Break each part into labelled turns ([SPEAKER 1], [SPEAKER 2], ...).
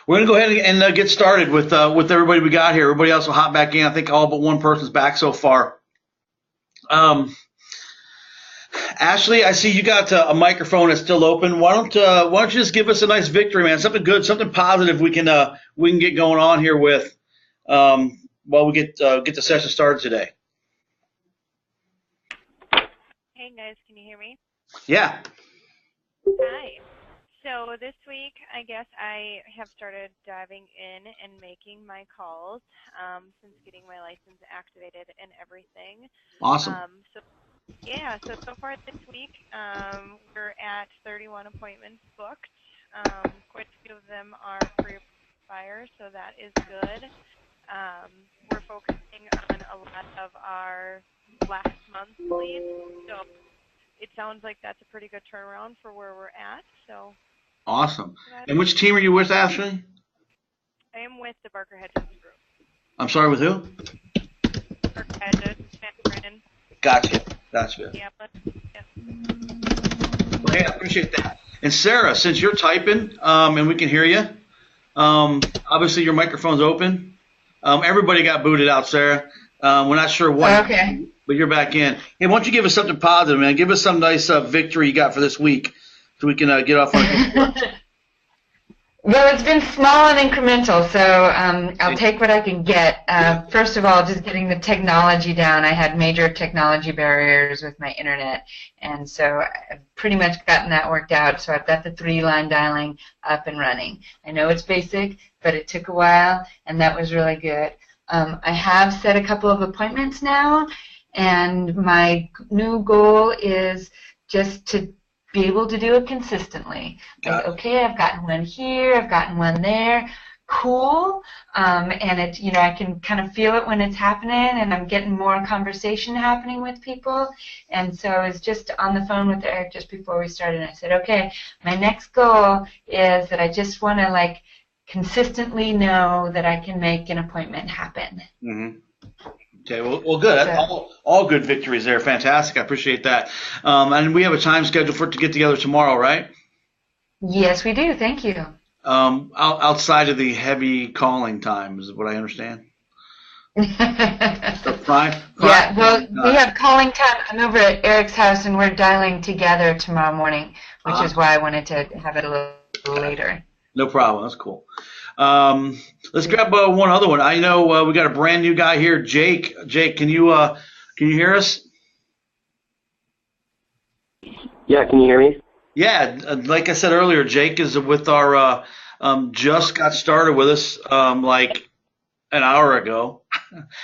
[SPEAKER 1] We're going to go ahead and get started with everybody we got here. Everybody else will hop back in. I think all but one person's back so far. Ashley, I see you got a microphone that's still open. Why don't you just give us a nice victory, man? Something good, something positive we can get going on here with while we get the session started today.
[SPEAKER 2] Hey guys, can you hear me?
[SPEAKER 1] Yeah.
[SPEAKER 2] Hi. So this week, I guess I have started diving in and making my calls since getting my license activated and everything.
[SPEAKER 1] Awesome.
[SPEAKER 2] So far this week, we're at 31 appointments booked. Quite a few of them are pre-fire, so that is good. We're focusing on a lot of our last month's leads, so it sounds like that's a pretty good turnaround for where we're at. So.
[SPEAKER 1] Awesome. And which team are you with, Ashley?
[SPEAKER 2] I am with the Barker Hedges group.
[SPEAKER 1] I'm sorry, with who?
[SPEAKER 2] Barker Hedges, Brennan.
[SPEAKER 1] Gotcha.
[SPEAKER 2] Yeah.
[SPEAKER 1] Okay, I appreciate that. And Sarah, since you're typing and we can hear you, obviously your microphone's open. Everybody got booted out, Sarah. We're not sure what,
[SPEAKER 3] okay,
[SPEAKER 1] but you're back in. Hey, why don't you give us something positive, man? Give us some nice victory you got for this week so we can get off on
[SPEAKER 3] Well, it's been small and incremental, so I'll take what I can get. First of all, just getting the technology down. I had major technology barriers with my internet, and so I've pretty much gotten that worked out. So I've got the 3-line dialing up and running. I know it's basic, but it took a while, and that was really good. I have set a couple of appointments now, and my new goal is just to be able to do it consistently. Like, okay, I've gotten one here, I've gotten one there, cool, and it, I can kind of feel it when it's happening, and I'm getting more conversation happening with people. And so I was just on the phone with Eric just before we started, and I said, okay, my next goal is that I just want to consistently know that I can make an appointment happen.
[SPEAKER 1] Mm-hmm. Okay, well, good. All good victories there. Fantastic. I appreciate that. And we have a time scheduled for it to get together tomorrow, right?
[SPEAKER 3] Yes, we do. Thank you.
[SPEAKER 1] Outside of the heavy calling time is what I understand. So prime.
[SPEAKER 3] Yeah, well, we have calling time. I'm over at Eric's house, and we're dialing together tomorrow morning, which is why I wanted to have it a little later.
[SPEAKER 1] No problem. That's cool. Let's grab one other one. I know we got a brand new guy here, Jake. Jake, can you hear us?
[SPEAKER 4] Yeah, can you hear me?
[SPEAKER 1] Yeah, like I said earlier, Jake is with our just got started with us like an hour ago.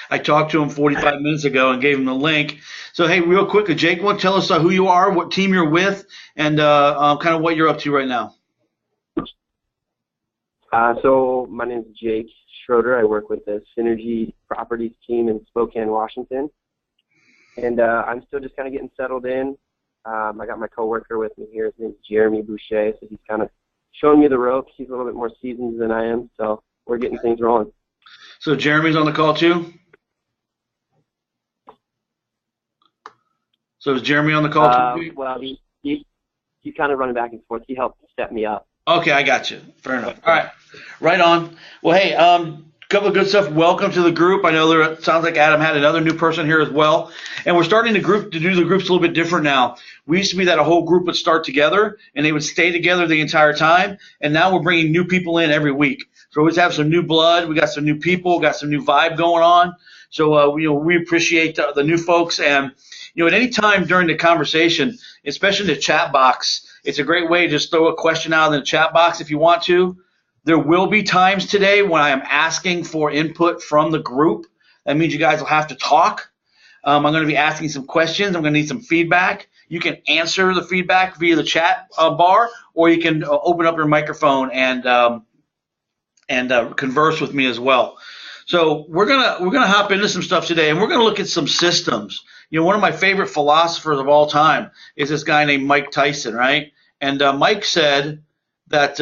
[SPEAKER 1] I talked to him 45 minutes ago and gave him the link. So hey, real quickly, Jake, you want to tell us who you are, what team you're with, and kind of what you're up to right now?
[SPEAKER 4] So my name is Jake Schroeder. I work with the Synergy Properties team in Spokane, Washington. And I'm still just kind of getting settled in. I got my coworker with me here. His name is Jeremy Boucher. So he's kind of showing me the ropes. He's a little bit more seasoned than I am. So we're getting things rolling.
[SPEAKER 1] So Jeremy's on the call too? So is Jeremy on the call too?
[SPEAKER 4] Well, he's kind of running back and forth. He helped set me up.
[SPEAKER 1] Okay, I got you. Fair enough. All right. Right on. Well, hey, couple of good stuff. Welcome to the group. I know it sounds like Adam had another new person here as well. And we're starting to do the groups a little bit different now. We used to be that a whole group would start together and they would stay together the entire time. And now we're bringing new people in every week. So we always have some new blood. We got some new people, got some new vibe going on. So we appreciate the new folks. And at any time during the conversation, especially in the chat box, it's a great way to just throw a question out in the chat box if you want to. There will be times today when I am asking for input from the group. That means you guys will have to talk. I'm going to be asking some questions. I'm going to need some feedback. You can answer the feedback via the chat bar, or you can open up your microphone and converse with me as well. So we're gonna hop into some stuff today, and we're gonna look at some systems. One of my favorite philosophers of all time is this guy named Mike Tyson, right? And Mike said that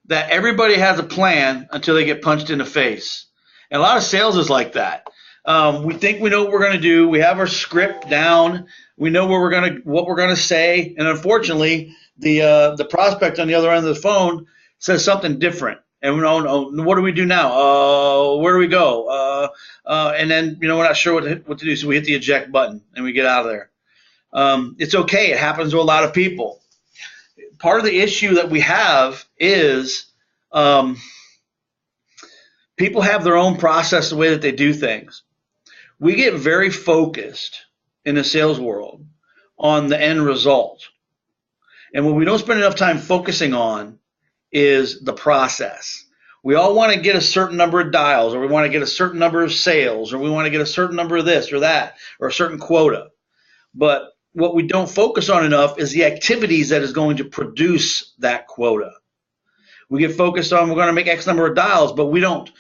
[SPEAKER 1] that everybody has a plan until they get punched in the face. And a lot of sales is like that. We think we know what we're gonna do. We have our script down. We know what we're gonna say, and unfortunately, the prospect on the other end of the phone says something different. And we don't know, what do we do now? Where do we go? And then, we're not sure what to do. So we hit the eject button and we get out of there. It's okay. It happens to a lot of people. Part of the issue that we have is people have their own process, the way that they do things. We get very focused in the sales world on the end result. And what we don't spend enough time focusing on is the process. We all want to get a certain number of dials, or we want to get a certain number of sales, or we want to get a certain number of this or that, or a certain quota. But what we don't focus on enough is the activities that is going to produce that quota. We get focused on, we're going to make X number of dials, but we don't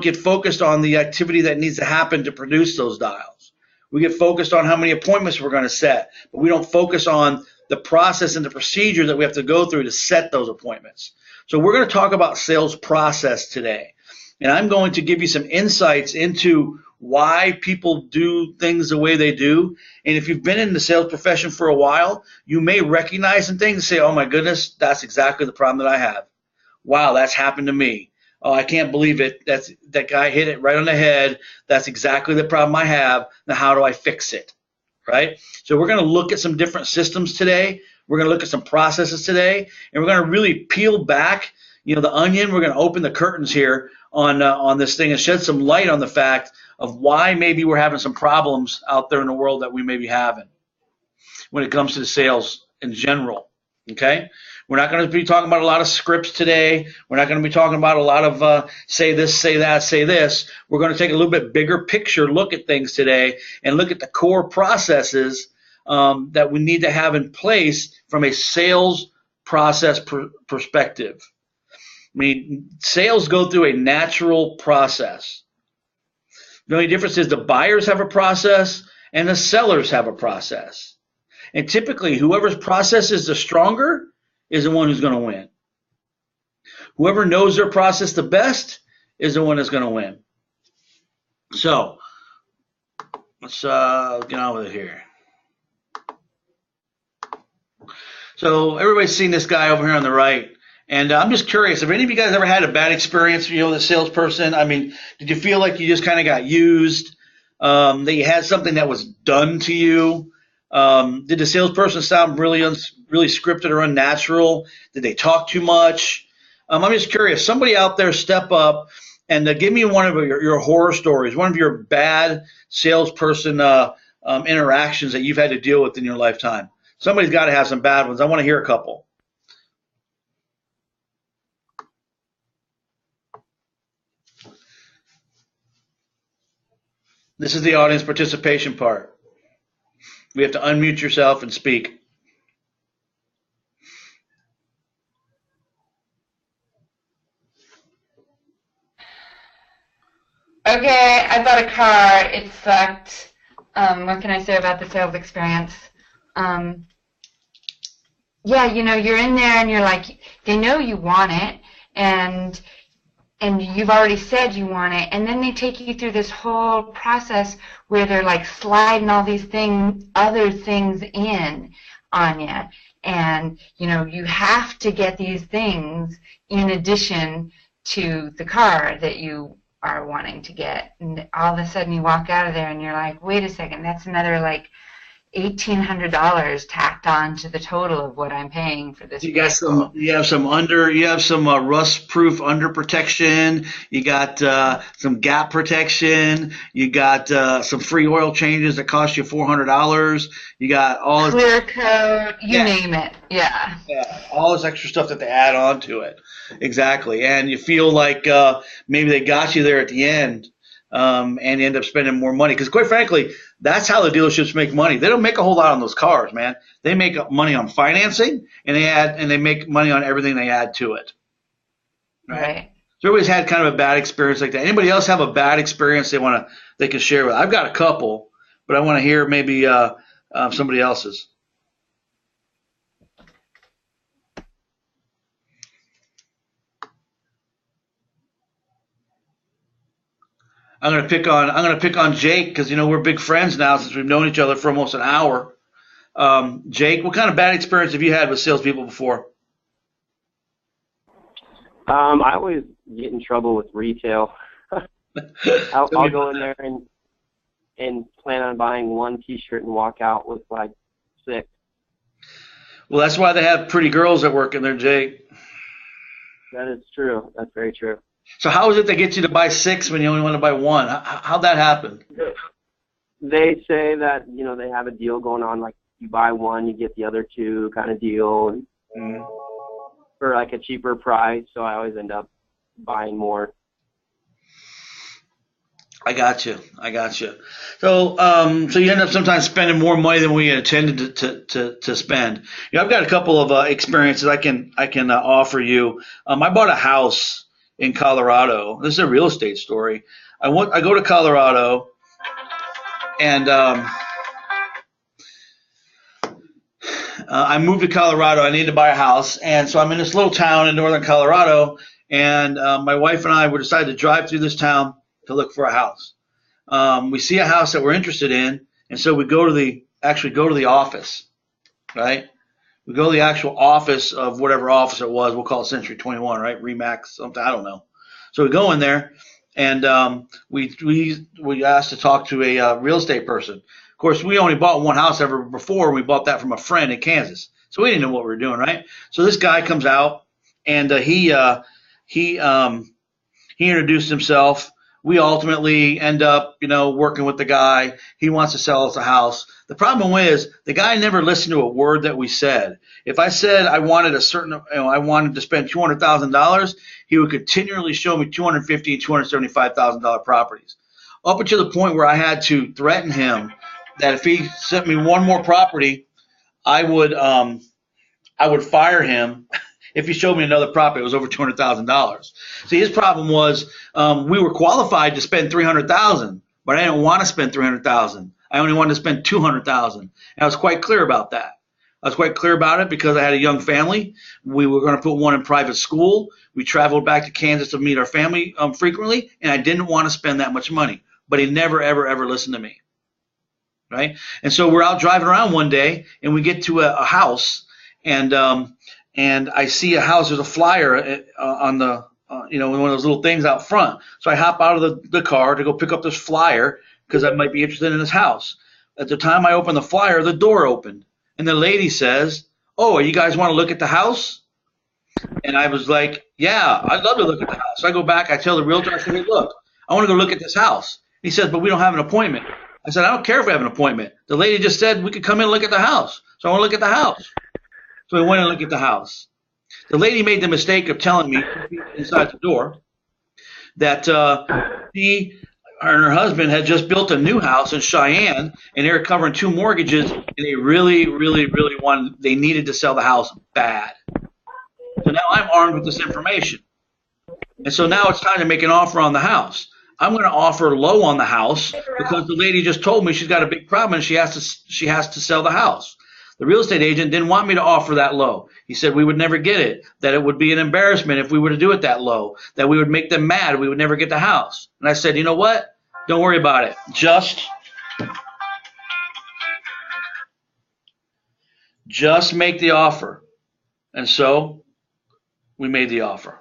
[SPEAKER 1] get focused on the activity that needs to happen to produce those dials. We get focused on how many appointments we're going to set, but we don't focus on the process and the procedure that we have to go through to set those appointments. So we're going to talk about sales process today. And I'm going to give you some insights into why people do things the way they do. And if you've been in the sales profession for a while, you may recognize some things and say, oh my goodness, that's exactly the problem that I have. Wow, that's happened to me. Oh, I can't believe it. That guy hit it right on the head. That's exactly the problem I have. Now, how do I fix it? Right? So we're going to look at some different systems today. We're going to look at some processes today, and we're going to really peel back, the onion. We're going to open the curtains here on this thing and shed some light on the fact of why maybe we're having some problems out there in the world that we may be having when it comes to the sales in general. Okay? We're not going to be talking about a lot of scripts today. We're not going to be talking about a lot of say this, say that, say this. We're going to take a little bit bigger picture look at things today and look at the core processes that we need to have in place from a sales process perspective. I mean, sales go through a natural process. The only difference is the buyers have a process and the sellers have a process. And typically, whoever's process is the stronger is the one who's going to win. Whoever knows their process the best is the one that's going to win. So let's get on with it here. So everybody's seen this guy over here on the right. And I'm just curious, have any of you guys ever had a bad experience, with a salesperson? I mean, did you feel like you just kind of got used, that you had something that was done to you? Did the salesperson sound really scripted or unnatural? Did they talk too much? I'm just curious. Somebody out there step up and give me one of your horror stories, one of your bad salesperson interactions that you've had to deal with in your lifetime. Somebody's got to have some bad ones. I want to hear a couple. This is the audience participation part. We have to unmute yourself and speak.
[SPEAKER 3] Okay, I bought a car. It sucked. What can I say about the sales experience? Yeah, you're in there and you're like, they know you want it, and you've already said you want it, and then they take you through this whole process where they're like sliding all these other things in on you, and you have to get these things in addition to the car that you are wanting to get, and all of a sudden you walk out of there and you're like, wait a second, that's another like $1,800 tacked on to the total of what I'm paying for this.
[SPEAKER 1] You have some rust-proof under protection. You got some gap protection. You got some free oil changes that cost you $400. You got all
[SPEAKER 3] clear coat, you name it. Yeah.
[SPEAKER 1] Yeah, all this extra stuff that they add on to it. Exactly, and you feel like maybe they got you there at the end. And you end up spending more money. Because quite frankly, that's how the dealerships make money. They don't make a whole lot on those cars, man. They make money on financing, and they make money on everything they add to it.
[SPEAKER 3] Right.
[SPEAKER 1] So everybody's had kind of a bad experience like that. Anybody else have a bad experience they can share with? I've got a couple, but I want to hear maybe somebody else's. I'm gonna pick on Jake because we're big friends now since we've known each other for almost an hour. Jake, what kind of bad experience have you had with salespeople before?
[SPEAKER 4] I always get in trouble with retail. I'll go in there and plan on buying one T-shirt and walk out with like 6.
[SPEAKER 1] Well, that's why they have pretty girls that work in there, Jake.
[SPEAKER 4] That is true. That's very true.
[SPEAKER 1] So how is it they get you to buy 6 when you only want to buy 1? How'd that happen?
[SPEAKER 4] They say that, you know, they have a deal going on, like you buy 1, you get the other 2 kind of deal, and for like a cheaper price. So I always end up buying more.
[SPEAKER 1] I got you. So, so you end up sometimes spending more money than we intended to spend. You know, I've got a couple of experiences I can offer you. I bought a house in Colorado. This is a real estate story. I go to Colorado, and I moved to Colorado. I needed to buy a house, and so I'm in this little town in northern Colorado, and my wife and I decided to drive through this town to look for a house. We see a house that we're interested in, and so we go to the office, right? We go to the actual office of whatever office it was. We'll call it Century 21, right? Remax, something, I don't know. So we go in there, and we asked to talk to a real estate person. Of course, we only bought one house ever before. We bought that from a friend in Kansas, so we didn't know what we were doing, right? So this guy comes out, and he introduced himself. We ultimately end up, you know, working with the guy. He wants to sell us a house. The problem is the guy never listened to a word that we said. If I said I wanted I wanted to spend $200,000, he would continually show me $250,000 and $275,000 properties, up until the point where I had to threaten him that if he sent me one more property, I would fire him. If he showed me another property, it was over $200,000. See, his problem was we were qualified to spend $300,000, but I didn't want to spend $300,000. I only wanted to spend $200,000, and I was quite clear about that. I was quite clear about it because I had a young family. We were going to put one in private school. We traveled back to Kansas to meet our family frequently, and I didn't want to spend that much money. But he never, ever, ever listened to me, right? And so we're out driving around one day, and we get to a house, and I see a house. There's a flyer on the, one of those little things out front. So I hop out of the car to go pick up this flyer because I might be interested in this house. At the time I opened the flyer, the door opened, and the lady says, "Oh, you guys want to look at the house?" And I was like, "Yeah, I'd love to look at the house." So I go back. I tell the realtor, I said, "Hey, look, I want to go look at this house." He says, "But we don't have an appointment." I said, "I don't care if we have an appointment. The lady just said we could come in and look at the house. So I want to look at the house." So we went and looked at the house. The lady made the mistake of telling me inside the door that she and her husband had just built a new house in Cheyenne, and they were covering 2 mortgages, and they really, really, really they needed to sell the house bad. So now I'm armed with this information. And so now it's time to make an offer on the house. I'm going to offer low on the house because the lady just told me she's got a big problem and she has to sell the house. The real estate agent didn't want me to offer that low. He said we would never get it, that it would be an embarrassment if we were to do it that low, that we would make them mad, we would never get the house. And I said, you know what? Don't worry about it. Just make the offer. And so we made the offer.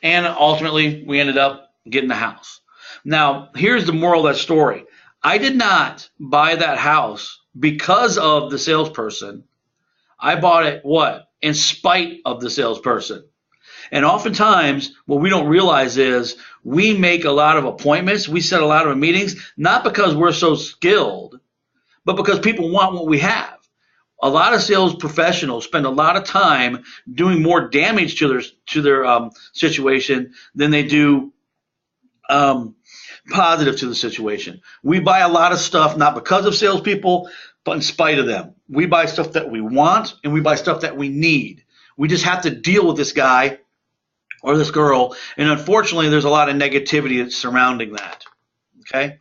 [SPEAKER 1] And ultimately, we ended up getting the house. Now, here's the moral of that story. I did not buy that house because of the salesperson. I bought it, in spite of the salesperson. And oftentimes, what we don't realize is we make a lot of appointments, we set a lot of meetings, not because we're so skilled, but because people want what we have. A lot of sales professionals spend a lot of time doing more damage to their situation than they do positive to the situation. We buy a lot of stuff not because of salespeople, but in spite of them. We buy stuff that we want, and we buy stuff that we need. We just have to deal with this guy or this girl, and unfortunately, there's a lot of negativity surrounding that. Okay.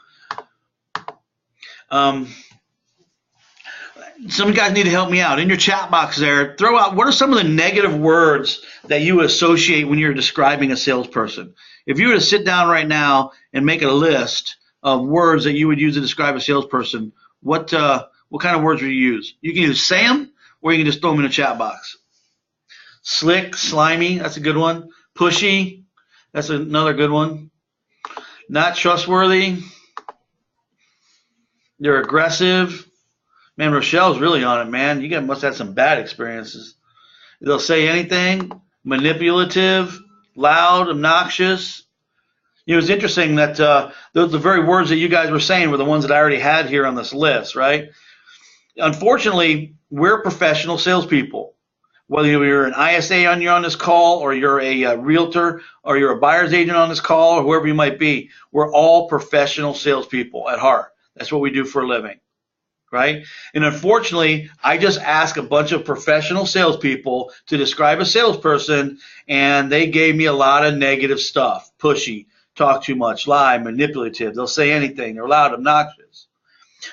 [SPEAKER 1] Some guys need to help me out. In your chat box there, throw out what are some of the negative words that you associate when you're describing a salesperson. If you were to sit down right now and make a list of words that you would use to describe a salesperson, what kind of words would you use? You can either say them or you can just throw them in the chat box. Slick, slimy, that's a good one. Pushy. That's another good one. Not trustworthy. They're aggressive. Man, Rochelle's really on it, man. You must have had some bad experiences. They'll say anything. Manipulative. Loud. Obnoxious. It was interesting that the very words that you guys were saying were the ones that I already had here on this list, right? Unfortunately, we're professional salespeople. Whether you're an ISA on this call, or you're a realtor, or you're a buyer's agent on this call, or whoever you might be, we're all professional salespeople at heart. That's what we do for a living, right? And unfortunately, I just asked a bunch of professional salespeople to describe a salesperson, and they gave me a lot of negative stuff. Pushy, talk too much, lie, manipulative. They'll say anything. They're loud, obnoxious.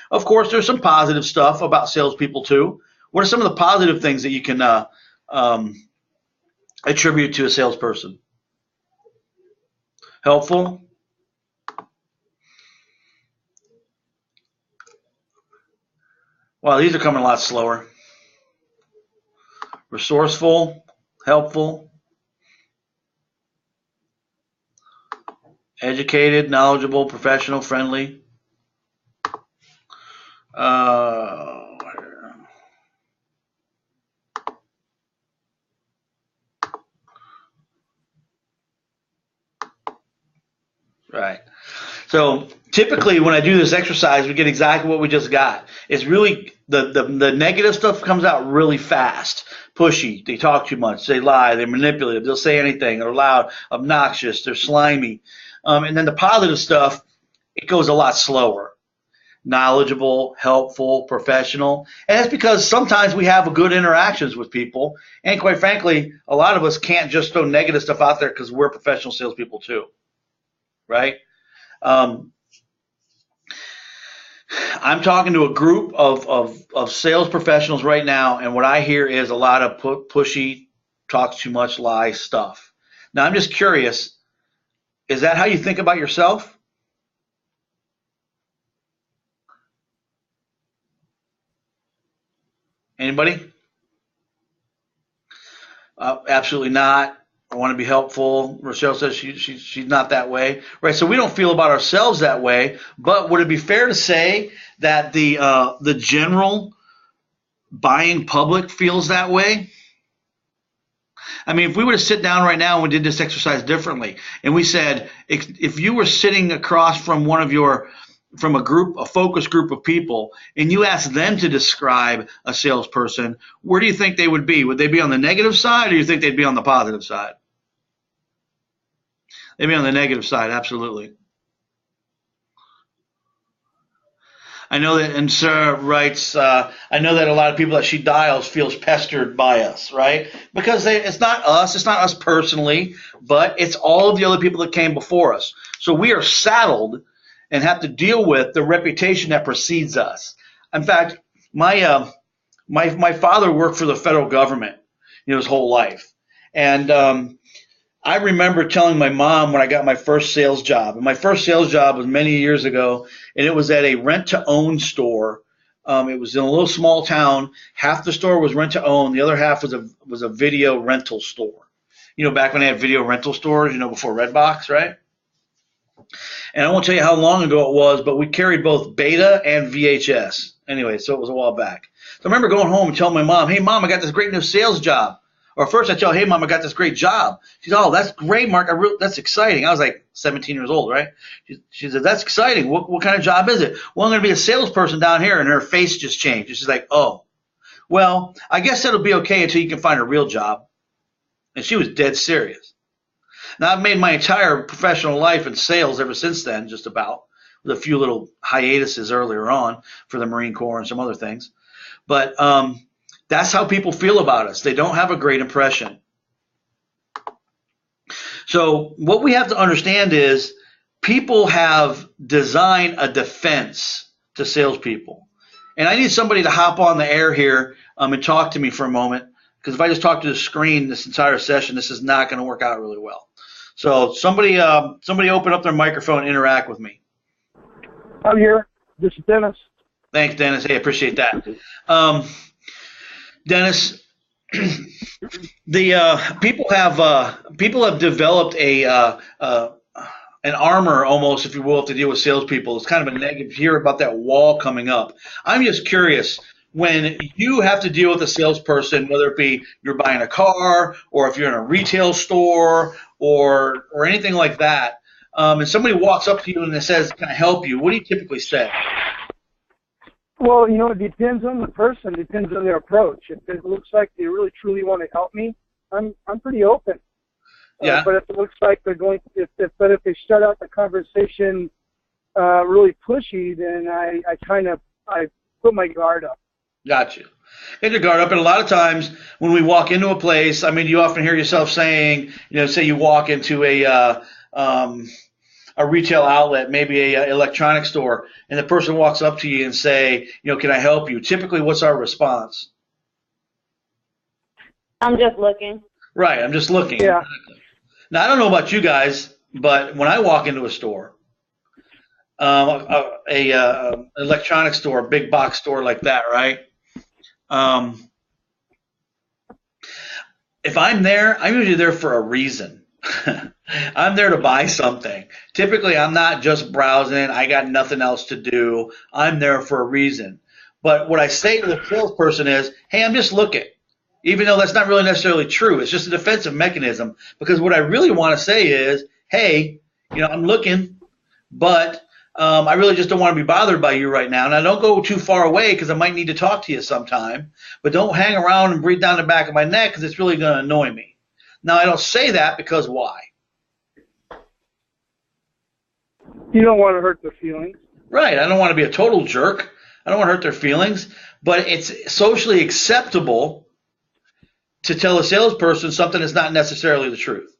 [SPEAKER 1] Of course, there's some positive stuff about salespeople too. What are some of the positive things that you can attribute to a salesperson? Helpful. Wow, these are coming a lot slower. Resourceful, helpful, educated, knowledgeable, professional, friendly. Right. So typically when I do this exercise, we get exactly what we just got. It's really the negative stuff comes out really fast. Pushy, they talk too much, they lie, they're manipulative, they'll say anything, they're loud, obnoxious, they're slimy. And then the positive stuff, it goes a lot slower. Knowledgeable, helpful, professional. And that's because sometimes we have good interactions with people. And quite frankly, a lot of us can't just throw negative stuff out there because we're professional salespeople too. Right? I'm talking to a group of sales professionals right now, and what I hear is a lot of pushy, talks too much, lie stuff. Now, I'm just curious, is that how you think about yourself? Anybody? Absolutely not. I want to be helpful. Rochelle says she's not that way, right? So we don't feel about ourselves that way. But would it be fair to say that the general buying public feels that way? I mean, if we were to sit down right now and we did this exercise differently, and we said, if you were sitting across from from a focus group of people, and you asked them to describe a salesperson, where do you think they would be? Would they be on the negative side, or do you think they'd be on the positive side? They'd be on the negative side, absolutely. I know that, and Sarah writes, I know that a lot of people that she dials feels pestered by us, right? Because it's not us personally, but it's all of the other people that came before us. So we are saddled and have to deal with the reputation that precedes us. In fact, my father worked for the federal government his whole life. And I remember telling my mom when I got my first sales job, and my first sales job was many years ago, and it was at a rent-to-own store. It was in a little small town. Half the store was rent-to-own. The other half was a video rental store. Back when they had video rental stores, before Redbox, right? And I won't tell you how long ago it was, but we carried both beta and VHS. Anyway, so it was a while back. So I remember going home and telling my mom, hey, Mom, I got this great new sales job. Or first I tell her, hey, Mom, I got this great job. She said, oh, that's great, Mark. That's exciting. I was like 17 years old, right? She said, that's exciting. What kind of job is it? Well, I'm going to be a salesperson down here. And her face just changed. She's like, oh, well, I guess that'll be okay until you can find a real job. And she was dead serious. Now, I've made my entire professional life in sales ever since then, just about, with a few little hiatuses earlier on for the Marine Corps and some other things. But that's how people feel about us. They don't have a great impression. So what we have to understand is people have designed a defense to salespeople. And I need somebody to hop on the air here and talk to me for a moment, because if I just talk to the screen this entire session, this is not going to work out really well. So somebody open up their microphone and interact with me.
[SPEAKER 5] I'm here. This is Dennis.
[SPEAKER 1] Thanks, Dennis. Hey, I appreciate that. Dennis, the people have developed an armor almost, if you will, to deal with salespeople. It's kind of a negative here about that wall coming up. I'm just curious, when you have to deal with a salesperson, whether it be you're buying a car or if you're in a retail store or anything like that, and somebody walks up to you and says, "Can I help you?" What do you typically say?
[SPEAKER 5] Well, it depends on the person. It depends on their approach. If it looks like they really truly want to help me, I'm pretty open.
[SPEAKER 1] Yeah.
[SPEAKER 5] But if it looks like they're going, if they start out the conversation really pushy, then I put my guard up.
[SPEAKER 1] Gotcha. Get your guard up. And a lot of times when we walk into a place, I mean, you often hear yourself saying, say you walk into a retail outlet, maybe a electronics store, and the person walks up to you and say, "Can I help you?" Typically, what's our response?
[SPEAKER 6] I'm just looking.
[SPEAKER 1] Right. I'm just looking.
[SPEAKER 5] Yeah.
[SPEAKER 1] Now, I don't know about you guys, but when I walk into a store, electronics store, a big box store like that, right? If I'm there, I'm usually there for a reason. I'm there to buy something. Typically, I'm not just browsing. I got nothing else to do. I'm there for a reason. But what I say to the salesperson is, "Hey, I'm just looking." Even though that's not really necessarily true. It's just a defensive mechanism, because what I really want to say is, "Hey, I'm looking, but I really just don't want to be bothered by you right now. And I don't go too far away because I might need to talk to you sometime, but don't hang around and breathe down the back of my neck because it's really going to annoy me." Now, I don't say that because why?
[SPEAKER 5] You don't want to hurt their feelings.
[SPEAKER 1] Right. I don't want to be a total jerk. I don't want to hurt their feelings, but it's socially acceptable to tell a salesperson something that's not necessarily the truth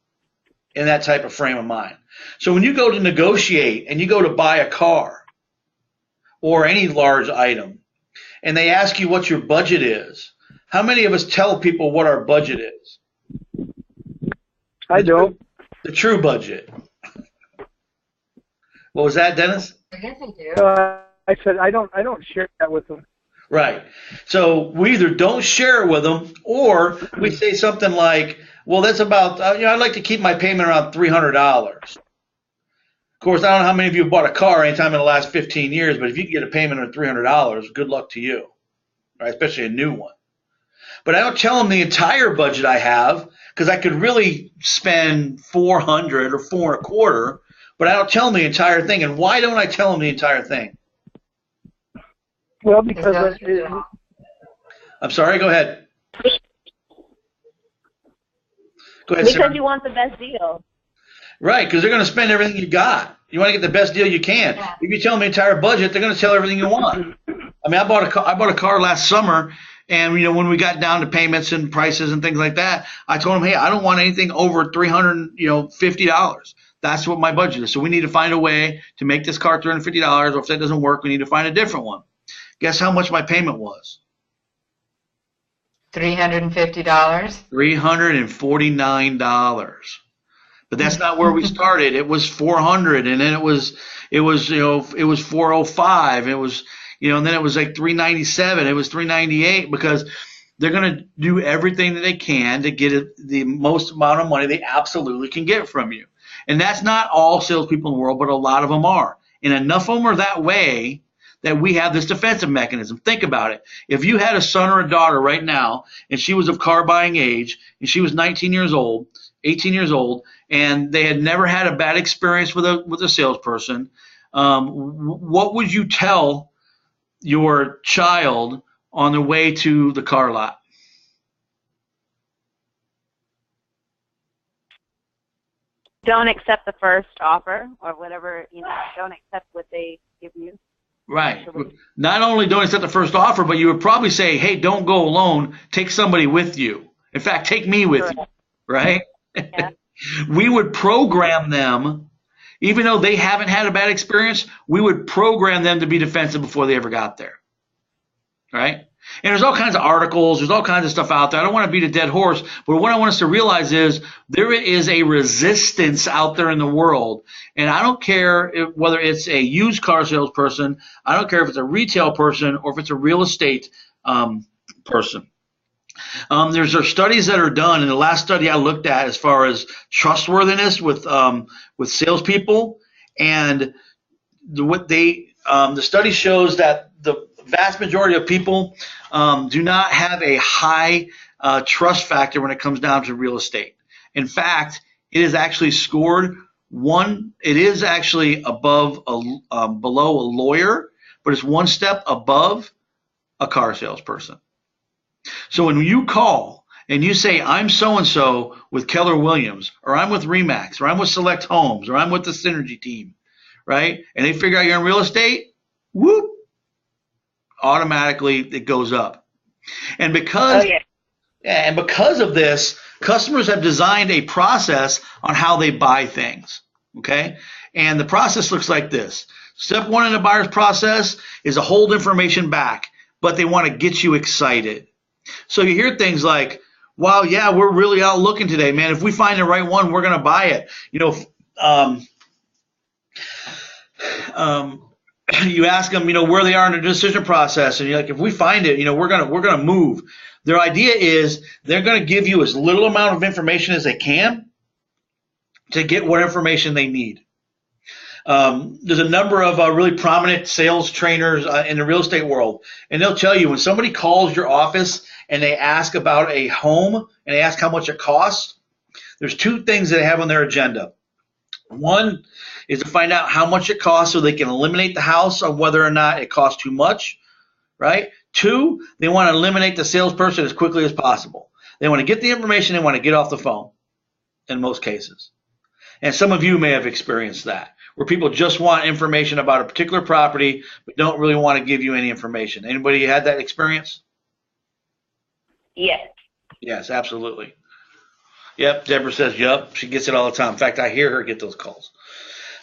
[SPEAKER 1] in that type of frame of mind. So when you go to negotiate and you go to buy a car or any large item and they ask you what your budget is, how many of us tell people what our budget is?
[SPEAKER 5] I don't.
[SPEAKER 1] The true budget. What was that, Dennis?
[SPEAKER 3] I guess I do.
[SPEAKER 5] I said I don't share that with them.
[SPEAKER 1] Right. So we either don't share it with them, or we say something like, "Well, that's about, I'd like to keep my payment around $300. Of course, I don't know how many of you have bought a car anytime in the last 15 years, but if you can get a payment of $300, good luck to you, right? Especially a new one. But I don't tell them the entire budget I have, because I could really spend $400 or $425, but I don't tell them the entire thing. And why don't I tell them the entire thing?
[SPEAKER 5] Well, because
[SPEAKER 1] I'm sorry, go ahead. Go ahead, Sarah.
[SPEAKER 6] Because you want the best deal.
[SPEAKER 1] Right, because they're going to spend everything you got. You want to get the best deal you can. If you tell them the entire budget, they're going to tell everything you want. I mean, I bought a car last summer, and when we got down to payments and prices and things like that, I told them, "Hey, I don't want anything over $350. That's what my budget is. So we need to find a way to make this car $350, or if that doesn't work, we need to find a different one." Guess how much my payment was?
[SPEAKER 3] $350.
[SPEAKER 1] $349. But that's not where we started. It was $400, and then it was 405. It was, and then it was like $397. It was $398, because they're going to do everything that they can to get the most amount of money they absolutely can get from you. And that's not all salespeople in the world, but a lot of them are. And enough of them are that way that we have this defensive mechanism. Think about it. If you had a son or a daughter right now, and she was of car buying age, and she was 19 years old, 18 years old, and they had never had a bad experience with a salesperson, what would you tell your child on the way to the car lot?
[SPEAKER 6] Don't accept the first offer or whatever, don't accept what they give you.
[SPEAKER 1] Right. Not only don't accept the first offer, but you would probably say, "Hey, don't go alone. Take somebody with you. In fact, take me with you." Right?
[SPEAKER 6] Yeah.
[SPEAKER 1] We would program them, even though they haven't had a bad experience, we would program them to be defensive before they ever got there. Right? And there's all kinds of articles, there's all kinds of stuff out there. I don't want to beat a dead horse, but what I want us to realize is there is a resistance out there in the world. And I don't care whether it's a used car salesperson, I don't care if it's a retail person or if it's a real estate person. There's studies that are done, and the last study I looked at as far as trustworthiness with salespeople, and the study shows that the vast majority of people do not have a high trust factor when it comes down to real estate. In fact, it is actually scored it is actually below a lawyer, but it's one step above a car salesperson. So when you call and you say, I'm so-and-so with Keller Williams, or I'm with RE/MAX, or I'm with Select Homes, or I'm with the Synergy team, right? And they figure out you're in real estate, whoop, automatically it goes up. And because of this, customers have designed a process on how they buy things, okay? And the process looks like this. Step one in the buyer's process is to hold information back, but they want to get you excited. So you hear things like, wow, yeah, we're really out looking today, man. If we find the right one, we're going to buy it. You ask them, where they are in the decision process, and you're like, if we find it, we're going to move. Their idea is they're going to give you as little amount of information as they can to get what information they need. There's a number of really prominent sales trainers in the real estate world, and they'll tell you when somebody calls your office and they ask about a home and they ask how much it costs, there's two things that they have on their agenda. One is to find out how much it costs so they can eliminate the house or whether or not it costs too much, right? Two, they want to eliminate the salesperson as quickly as possible. They want to get the information, they want to get off the phone in most cases. And some of you may have experienced that, where people just want information about a particular property but don't really want to give you any information. Anybody had that experience?
[SPEAKER 6] Yes.
[SPEAKER 1] Yes, absolutely. Yep, Deborah says, yep, she gets it all the time. In fact, I hear her get those calls.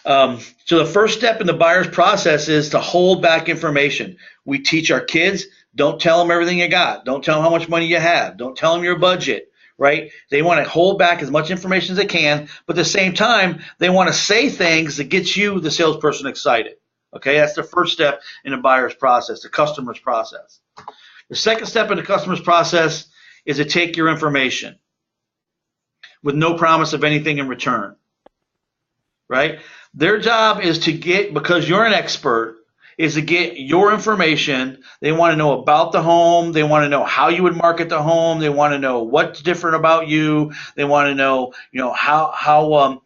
[SPEAKER 1] So the first step in the buyer's process is to hold back information. We teach our kids, don't tell them everything you got. Don't tell them how much money you have. Don't tell them your budget, right? They want to hold back as much information as they can, but at the same time, they want to say things that get you, the salesperson, excited. Okay, that's the first step in the buyer's process, the customer's process. The second step in the customer's process is to take your information with no promise of anything in return, right? Their job is to get, because you're an expert, is to get your information. They want to know about the home. They want to know how you would market the home. They want to know what's different about you. They want to know, how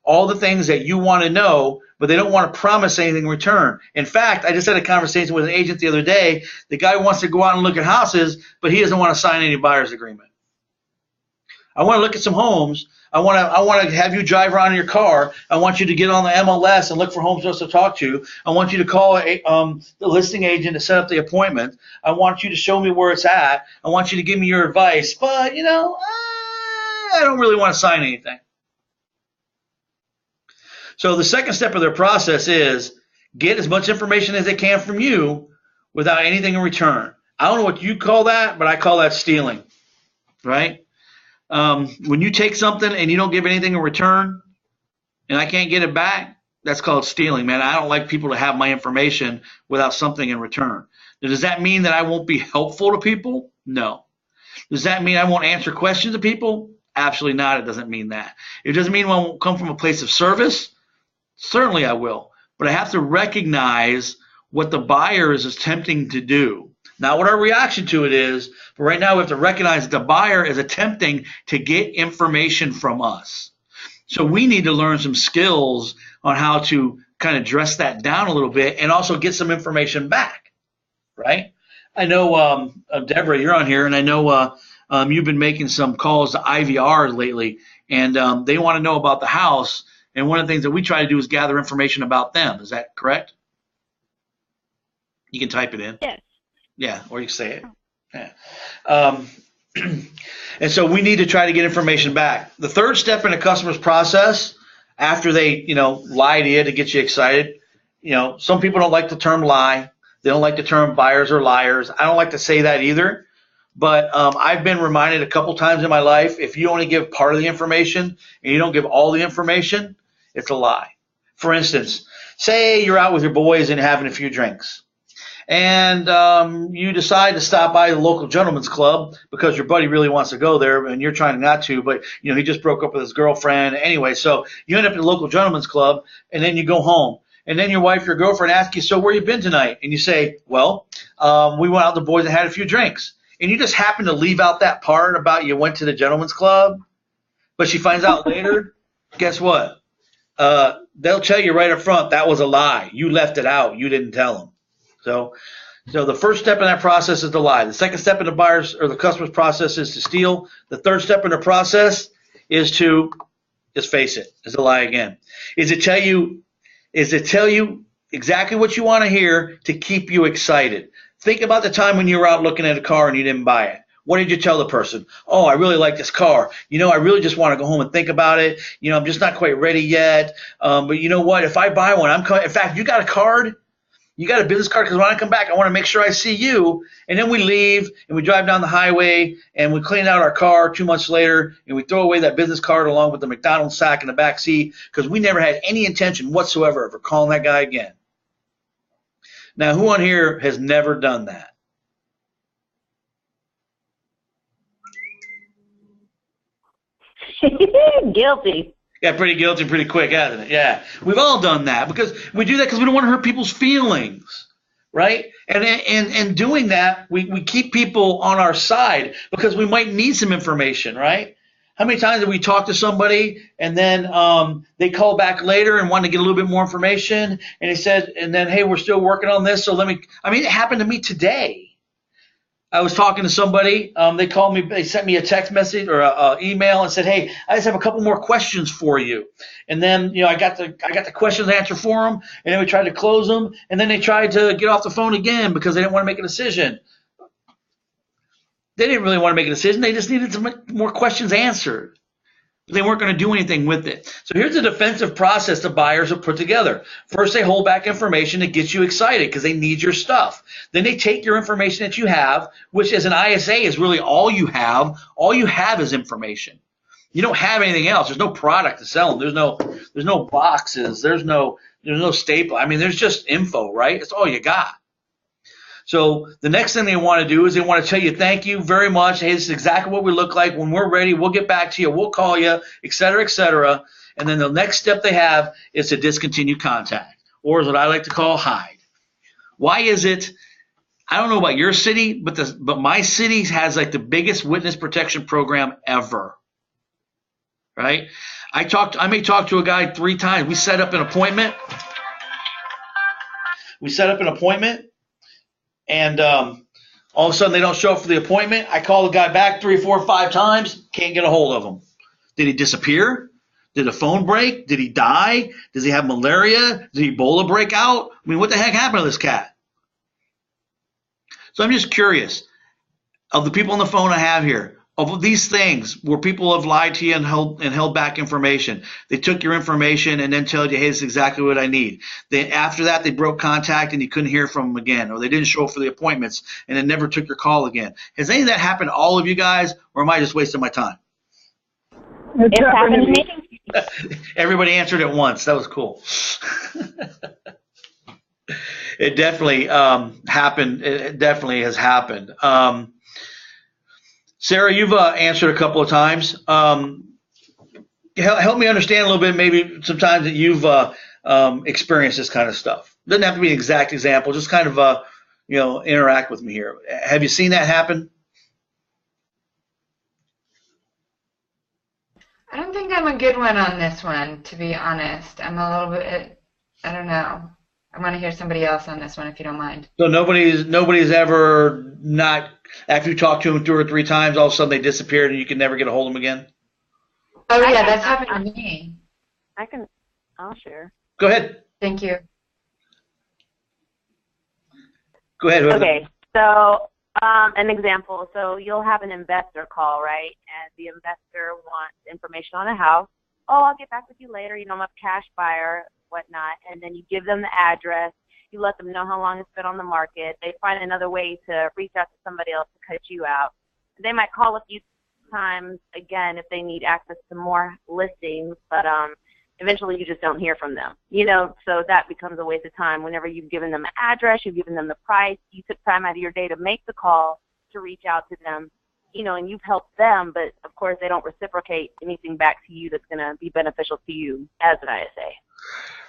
[SPEAKER 1] all the things that you want to know, but they don't want to promise anything in return. In fact, I just had a conversation with an agent the other day. The guy wants to go out and look at houses, but he doesn't want to sign any buyer's agreement. I want to look at some homes. I want to have you drive around in your car. I want you to get on the MLS and look for homes for us to talk to. I want you to call the listing agent to set up the appointment. I want you to show me where it's at. I want you to give me your advice. But, I don't really want to sign anything. So the second step of their process is get as much information as they can from you without anything in return. I don't know what you call that, but I call that stealing, right? When you take something and you don't give anything in return and I can't get it back, that's called stealing, man. I don't like people to have my information without something in return. Now, does that mean that I won't be helpful to people? No. Does that mean I won't answer questions to people? Absolutely not. It doesn't mean that. It doesn't mean I won't come from a place of service. Certainly I will. But I have to recognize what the buyer is attempting to do. Not what our reaction to it is, but right now we have to recognize that the buyer is attempting to get information from us. So we need to learn some skills on how to kind of dress that down a little bit and also get some information back, right? I know, Deborah, you're on here, and I know you've been making some calls to IVR lately, and they want to know about the house, and one of the things that we try to do is gather information about them. Is that correct? You can type it in.
[SPEAKER 2] Yes.
[SPEAKER 1] Yeah, or you can say it. Yeah. And so we need to try to get information back. The third step in a customer's process, after they, lie to you to get you excited, some people don't like the term lie. They don't like the term buyers or liars. I don't like to say that either. But I've been reminded a couple times in my life, if you only give part of the information and you don't give all the information, it's a lie. For instance, say you're out with your boys and having a few drinks. and you decide to stop by the local gentleman's club because your buddy really wants to go there and you're trying not to, but he just broke up with his girlfriend anyway. So you end up at the local gentleman's club, and then you go home. And then your wife, your girlfriend asks you, so where you been tonight? And you say, well, we went out with the boys and had a few drinks. And you just happen to leave out that part about you went to the gentleman's club, but she finds out later, guess what? They'll tell you right up front that was a lie. You left it out. You didn't tell them. So the first step in that process is to lie. The second step in the buyer's or the customer's process is to steal. The third step in the process is to just face it, is to lie again. Is it tell you exactly what you want to hear to keep you excited. Think about the time when you were out looking at a car and you didn't buy it. What did you tell the person? Oh, I really like this car. I really just want to go home and think about it. I'm just not quite ready yet. But you know what? If I buy one, in fact, you got a card? You got a business card? Because when I come back, I want to make sure I see you. And then we leave and we drive down the highway and we clean out our car 2 months later and we throw away that business card along with the McDonald's sack in the back seat because we never had any intention whatsoever of calling that guy again. Now, who on here has never done that?
[SPEAKER 6] Guilty.
[SPEAKER 1] Yeah, pretty guilty pretty quick, hasn't it? Yeah. We've all done that because we do that because we don't want to hurt people's feelings, right? And doing that, we keep people on our side because we might need some information, right? How many times have we talked to somebody and then they call back later and want to get a little bit more information and they said, and then, hey, we're still working on this, so it happened to me today. I was talking to somebody. They called me. They sent me a text message or an email and said, "Hey, I just have a couple more questions for you." And then, I got the questions answered for them. And then we tried to close them. And then they tried to get off the phone again because they didn't want to make a decision. They didn't really want to make a decision. They just needed some more questions answered. They weren't going to do anything with it. So here's the defensive process the buyers have put together. First, they hold back information that gets you excited because they need your stuff. Then they take your information that you have, which as an ISA is really all you have. All you have is information. You don't have anything else. There's no product to sell them. There's no boxes. There's no staple. There's just info, right? It's all you got. So the next thing they want to do is they want to tell you, thank you very much. Hey, this is exactly what we look like. When we're ready, we'll get back to you. We'll call you, et cetera, et cetera. And then the next step they have is to discontinue contact, or is what I like to call hide. Why is it? I don't know about your city, but my city has like the biggest witness protection program ever. Right? I may talk to a guy 3 times. We set up an appointment. And all of a sudden they don't show up for the appointment. I call the guy back 3, 4, 5 times. Can't get a hold of him. Did he disappear? Did a phone break? Did he die? Does he have malaria? Did Ebola break out? What the heck happened to this cat? So I'm just curious, of the people on the phone I have here, of these things where people have lied to you and held back information. They took your information and then told you, hey, this is exactly what I need. Then after that, they broke contact and you couldn't hear from them again, or they didn't show up for the appointments and then never took your call again. Has any of that happened to all of you guys, or am I just wasting my time?
[SPEAKER 6] It's happened to me.
[SPEAKER 1] Everybody answered at once. That was cool. It definitely happened. It definitely has happened. Sarah, you've answered a couple of times. Help me understand a little bit, maybe sometimes that you've experienced this kind of stuff. Doesn't have to be an exact example, just kind of interact with me here. Have you seen that happen?
[SPEAKER 3] I don't think I'm a good one on this one, to be honest. I'm a little bit, I don't know. I want to hear somebody else on this one, if you don't mind.
[SPEAKER 1] So nobody's ever not, after you talk to them 2 or 3 times, all of a sudden they disappeared and you can never get a hold of them again?
[SPEAKER 3] Oh, yeah, that's happened to me.
[SPEAKER 6] I'll share.
[SPEAKER 1] Go ahead.
[SPEAKER 3] Thank you.
[SPEAKER 1] Go ahead.
[SPEAKER 6] Okay, so an example. So you'll have an investor call, right? And the investor wants information on a house. Oh, I'll get back with you later. I'm a cash buyer, whatnot. And then you give them the address. You let them know how long it's been on the market. They find another way to reach out to somebody else to cut you out. They might call a few times again if they need access to more listings, but eventually you just don't hear from them, you know, so that becomes a waste of time. Whenever you've given them an address, you've given them the price, you took time out of your day to make the call to reach out to them, you know, and you've helped them, but of course they don't reciprocate anything back to you that's going to be beneficial to you as an ISA.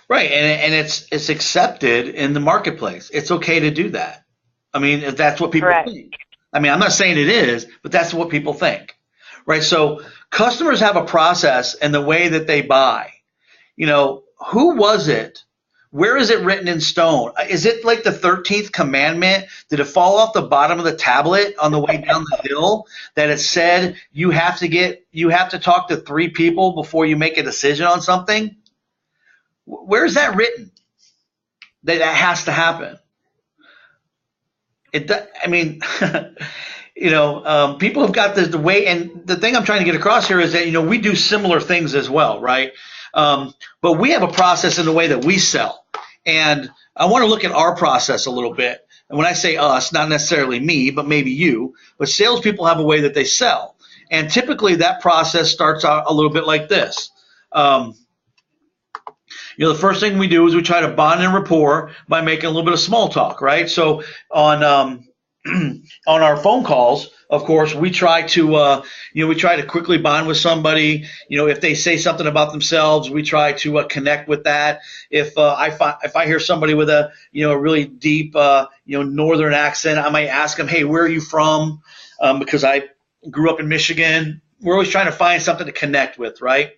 [SPEAKER 1] Right, and it's accepted in the marketplace. It's okay to do that. I mean, if that's what people
[SPEAKER 6] Correct.
[SPEAKER 1] think. I mean, I'm not saying it is, but that's what people think, right? So customers have a process and the way that they buy. You know, who was it? Where is it written in stone? Is it like the 13th commandment? Did it fall off the bottom of the tablet on the way down the hill that it said you have to talk to 3 people before you make a decision on something? Where's that written? That has to happen. I mean, you know, people have got the way, and the thing I'm trying to get across here is that, you know, we do similar things as well, right? But we have a process in the way that we sell. And I want to look at our process a little bit. And when I say us, not necessarily me, but maybe you, but salespeople have a way that they sell. And typically that process starts out a little bit like this. You know, the first thing we do is we try to bond and rapport by making a little bit of small talk, right? So on on our phone calls, of course, we try to we try to quickly bond with somebody. You know, if they say something about themselves, we try to connect with that. If I hear somebody with a a really deep northern accent, I might ask them, hey, where are you from? Because I grew up in Michigan. We're always trying to find something to connect with, right?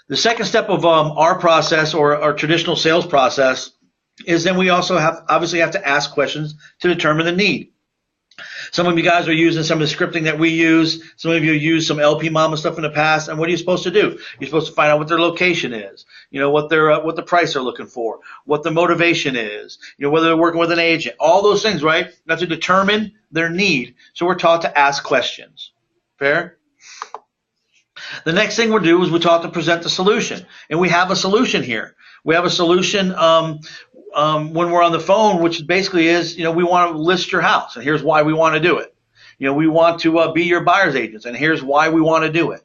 [SPEAKER 1] The second step of our process, or our traditional sales process, is then we also obviously have to ask questions to determine the need. Some of you guys are using some of the scripting that we use. Some of you use some LP Mama stuff in the past. And what are you supposed to do? You're supposed to find out what their location is, what the price they're looking for, what the motivation is, whether they're working with an agent, all those things, right? You have to determine their need. So we're taught to ask questions. Fair? The next thing we'll do is we're taught to present the solution. And we have a solution here. We have a solution when we're on the phone, which basically is, we want to list your house, and here's why we want to do it. We want to be your buyer's agents, and here's why we want to do it.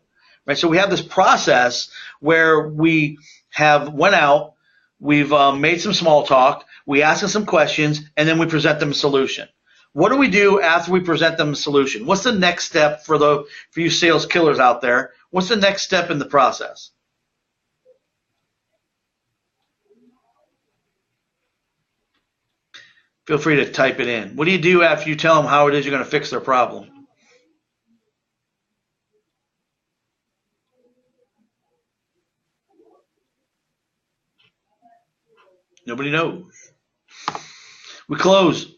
[SPEAKER 1] Right? So we have this process where we have went out, we've made some small talk, we ask them some questions, and then we present them a solution. What do we do after we present them a solution? What's the next step for you sales killers out there? What's the next step in the process? Feel free to type it in. What do you do after you tell them how it is you're going to fix their problem? Nobody knows. We close.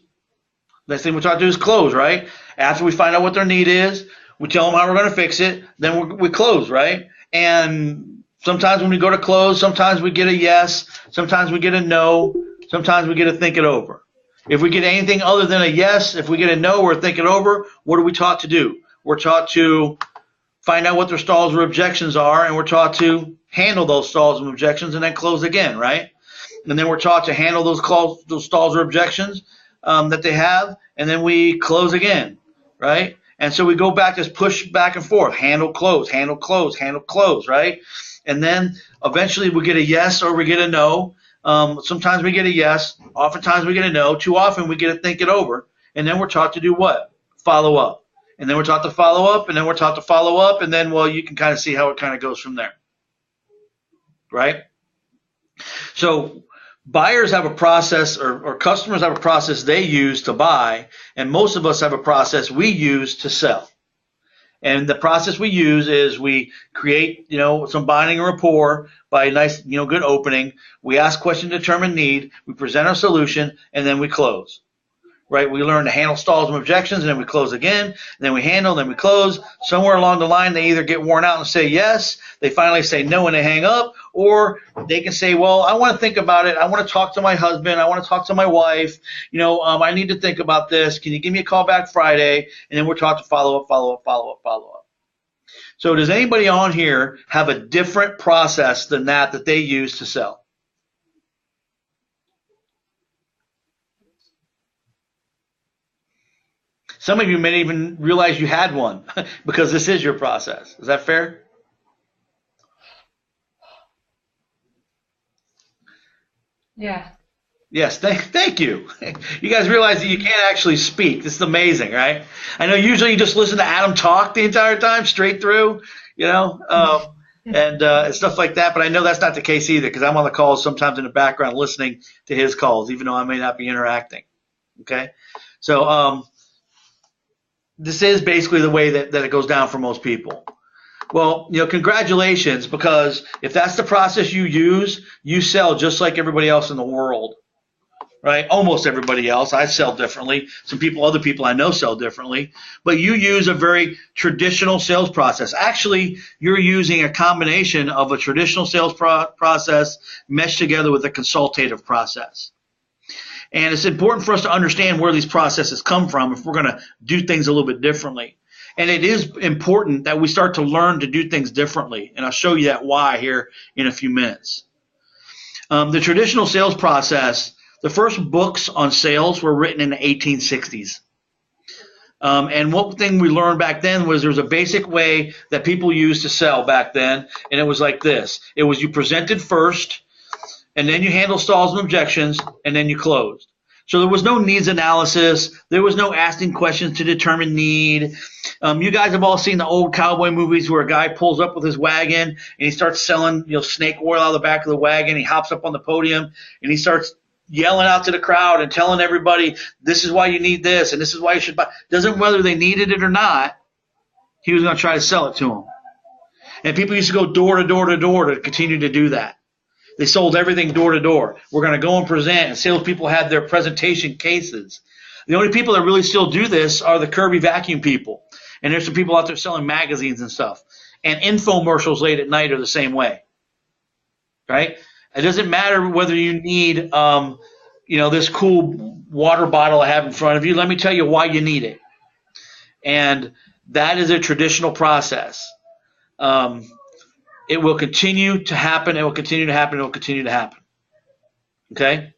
[SPEAKER 1] Next thing we're taught to do is close, right? After we find out what their need is, we tell them how we're going to fix it, then we close, right? And sometimes when we go to close, sometimes we get a yes, sometimes we get a no, sometimes we get a think it over. If we get anything other than a yes, if we get a no or a think it over, what are we taught to do? We're taught to find out what their stalls or objections are, and we're taught to handle those stalls and objections and then close again, right? And then we're taught to handle those stalls or objections that they have, and then we close again, right? And so we go back, just push back and forth, handle, close, right? And then eventually we get a yes or we get a no. Sometimes we get a yes, oftentimes we get a no. Too often we get a think it over. And then we're taught to do what? Follow up. And then we're taught to follow up, and then we're taught to follow up, and then, well, you can kind of see how it kind of goes from there, right? So buyers have a process, or customers have a process they use to buy, and most of us have a process we use to sell. And the process we use is we create, some bonding and rapport by a nice, good opening. We ask questions to determine need. We present our solution, and then we close. Right? We learn to handle stalls and objections, and then we close again. And then we handle, and then we close. Somewhere along the line, they either get worn out and say yes. They finally say no when they hang up, or they can say, well, I want to think about it. I want to talk to my husband. I want to talk to my wife. I need to think about this. Can you give me a call back Friday? And then we're taught to follow up. So does anybody on here have a different process than that they use to sell? Some of you may even realize you had one because this is your process. Is that fair?
[SPEAKER 3] Yeah.
[SPEAKER 1] Yes, thank you. You guys realize that you can't actually speak. This is amazing, right? I know usually you just listen to Adam talk the entire time, straight through, and stuff like that. But I know that's not the case either, because I'm on the calls sometimes in the background listening to his calls, even though I may not be interacting. Okay, so this is basically the way that it goes down for most people. Well, congratulations, because if that's the process you use, you sell just like everybody else in the world. Right? Almost everybody else. I sell differently. Other people I know sell differently. But you use a very traditional sales process. Actually, you're using a combination of a traditional sales process meshed together with a consultative process. And it's important for us to understand where these processes come from if we're going to do things a little bit differently. And it is important that we start to learn to do things differently. And I'll show you that why here in a few minutes. The traditional sales process, the first books on sales were written in the 1860s. And one thing we learned back then was there was a basic way that people used to sell back then, and it was like this. It was you presented first, and then you handled stalls and objections, and then you closed. So there was no needs analysis. There was no asking questions to determine need. You guys have all seen the old cowboy movies where a guy pulls up with his wagon, and he starts selling snake oil out of the back of the wagon. He hops up on the podium, and he starts yelling out to the crowd and telling everybody, this is why you need this and this is why you should buy. Doesn't whether they needed it or not, he was going to try to sell it to them. And people used to go door to door to door to continue to do that. They sold everything door to door. We're going to go and present, and salespeople had their presentation cases. The only people that really still do this are the Kirby vacuum people. And there's some people out there selling magazines and stuff. And infomercials late at night are the same way. Right? It doesn't matter whether you need, this cool water bottle I have in front of you. Let me tell you why you need it. And that is a traditional process. It will continue to happen. It will continue to happen. It will continue to happen. Okay?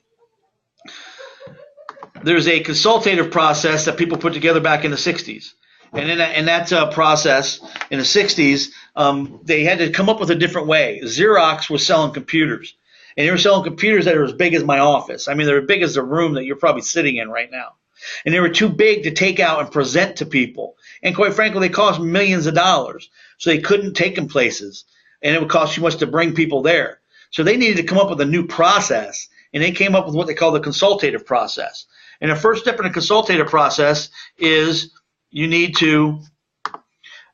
[SPEAKER 1] There's a consultative process that people put together back in the 60s. And in that process in the 60s, they had to come up with a different way. Xerox was selling computers. And they were selling computers that are as big as my office. I mean, they're as big as the room that you're probably sitting in right now. And they were too big to take out and present to people. And quite frankly, they cost millions of dollars. So they couldn't take them places. And it would cost too much to bring people there. So they needed to come up with a new process. And they came up with what they call the consultative process. And the first step in the consultative process is you need to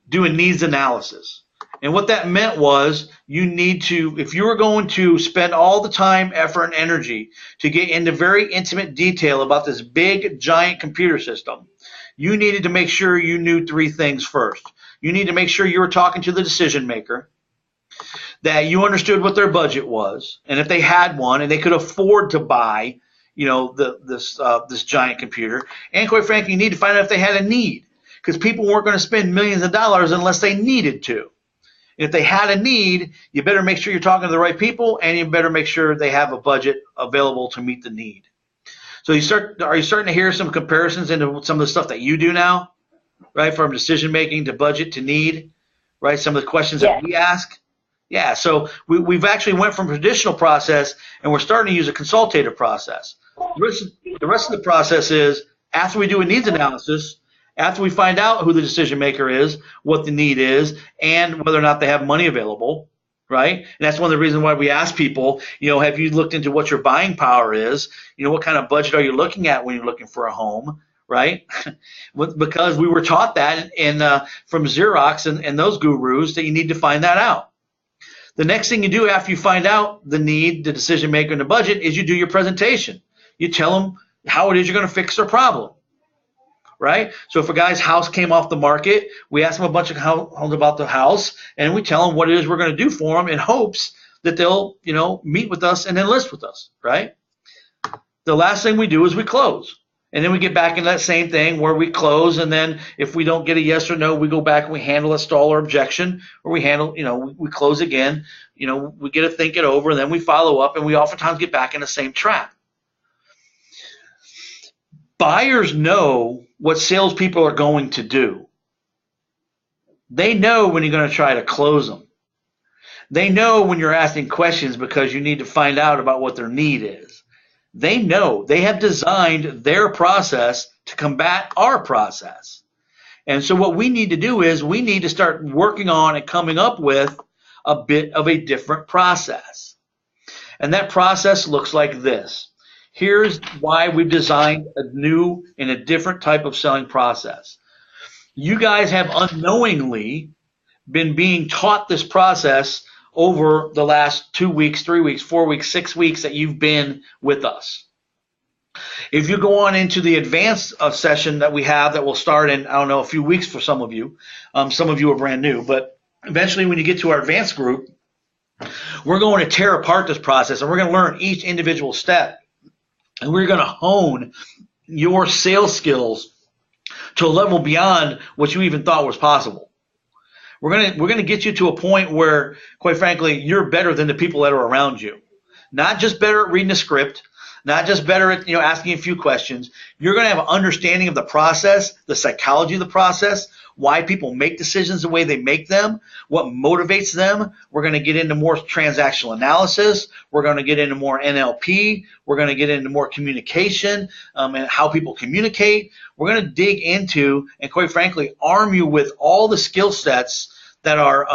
[SPEAKER 1] do a needs analysis. And what that meant was you need to, if you were going to spend all the time, effort, and energy to get into very intimate detail about this big, giant computer system, you needed to make sure you knew three things first. You need to make sure you were talking to the decision maker, that you understood what their budget was, and if they had one and they could afford to buy, this giant computer. And quite frankly, you need to find out if they had a need, because people weren't going to spend millions of dollars unless they needed to. If they had a need, you better make sure you're talking to the right people, and you better make sure they have a budget available to meet the need. So are you starting to hear some comparisons into some of the stuff that you do now, right? From decision making to budget to need, right? Some of the questions that we ask. Yeah. So we've actually went from a traditional process, and we're starting to use a consultative process. The rest of the process is after we do a needs analysis. After we find out who the decision maker is, what the need is, and whether or not they have money available, right? And that's one of the reasons why we ask people, have you looked into what your buying power is? What kind of budget are you looking at when you're looking for a home, right? Because we were taught that from Xerox and those gurus that you need to find that out. The next thing you do after you find out the need, the decision maker, and the budget is you do your presentation. You tell them how it is you're going to fix their problem. Right? So if a guy's house came off the market, we ask them a bunch of questions about the house, and we tell them what it is we're going to do for them in hopes that they'll, meet with us and then list with us, right? The last thing we do is we close. And then we get back in that same thing where we close, and then if we don't get a yes or no, we go back and we handle a stall or objection, or we handle, we close again, we get to think it over, and then we follow up, and we oftentimes get back in the same trap. Buyers know what salespeople are going to do. They know when you're going to try to close them. They know when you're asking questions because you need to find out about what their need is. They know. They have designed their process to combat our process. And so what we need to do is we need to start working on and coming up with a bit of a different process. And that process looks like this. Here's why we've designed a new and a different type of selling process. You guys have unknowingly been being taught this process over the last 2 weeks, 3 weeks, 4 weeks, 6 weeks that you've been with us. If you go on into the advanced session that we have that will start in, I don't know, a few weeks for some of you. Some of you are brand new, but eventually when you get to our advanced group, we're going to tear apart this process and we're going to learn each individual step. And we're going to hone your sales skills to a level beyond what you even thought was possible. We're going to get you to a point where, quite frankly, you're better than the people that are around you. Not just better at reading a script, not just better at asking a few questions. You're going to have an understanding of the process, the psychology of the process, why people make decisions the way they make them, what motivates them. We're going to get into more transactional analysis. We're going to get into more NLP. We're going to get into more communication and how people communicate. We're going to dig into and, quite frankly, arm you with all the skill sets that are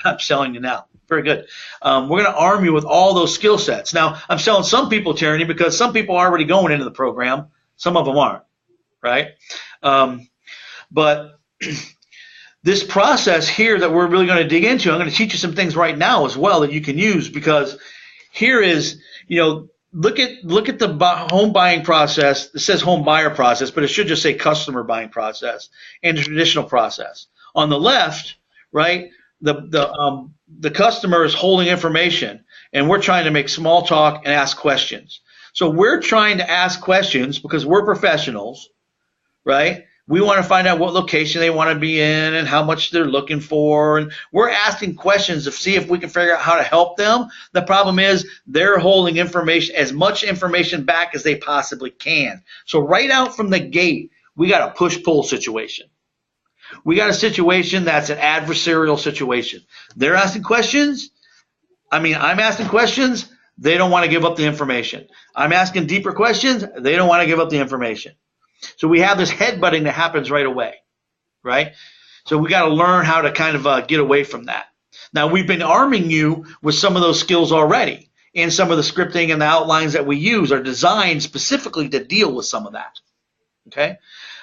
[SPEAKER 1] I'm selling you now. Very good. We're going to arm you with all those skill sets. Now, I'm selling some people tyranny because some people are already going into the program. Some of them aren't, right? But this process here that we're really going to dig into, I'm going to teach you some things right now as well that you can use, because here is, look at the home buying process. It says home buyer process, but it should just say customer buying process and the traditional process. On the left, right, the customer is holding information, and we're trying to make small talk and ask questions. So we're trying to ask questions because we're professionals, right? We want to find out what location they want to be in and how much they're looking for. And we're asking questions to see if we can figure out how to help them. The problem is they're holding information, as much information back as they possibly can. So right out from the gate, we got a push-pull situation. We got a situation that's an adversarial situation. They're asking questions. I'm asking questions. They don't want to give up the information. I'm asking deeper questions. They don't want to give up the information. So we have this headbutting that happens right away, right? So we got to learn how to kind of get away from that. Now, we've been arming you with some of those skills already, and some of the scripting and the outlines that we use are designed specifically to deal with some of that, okay?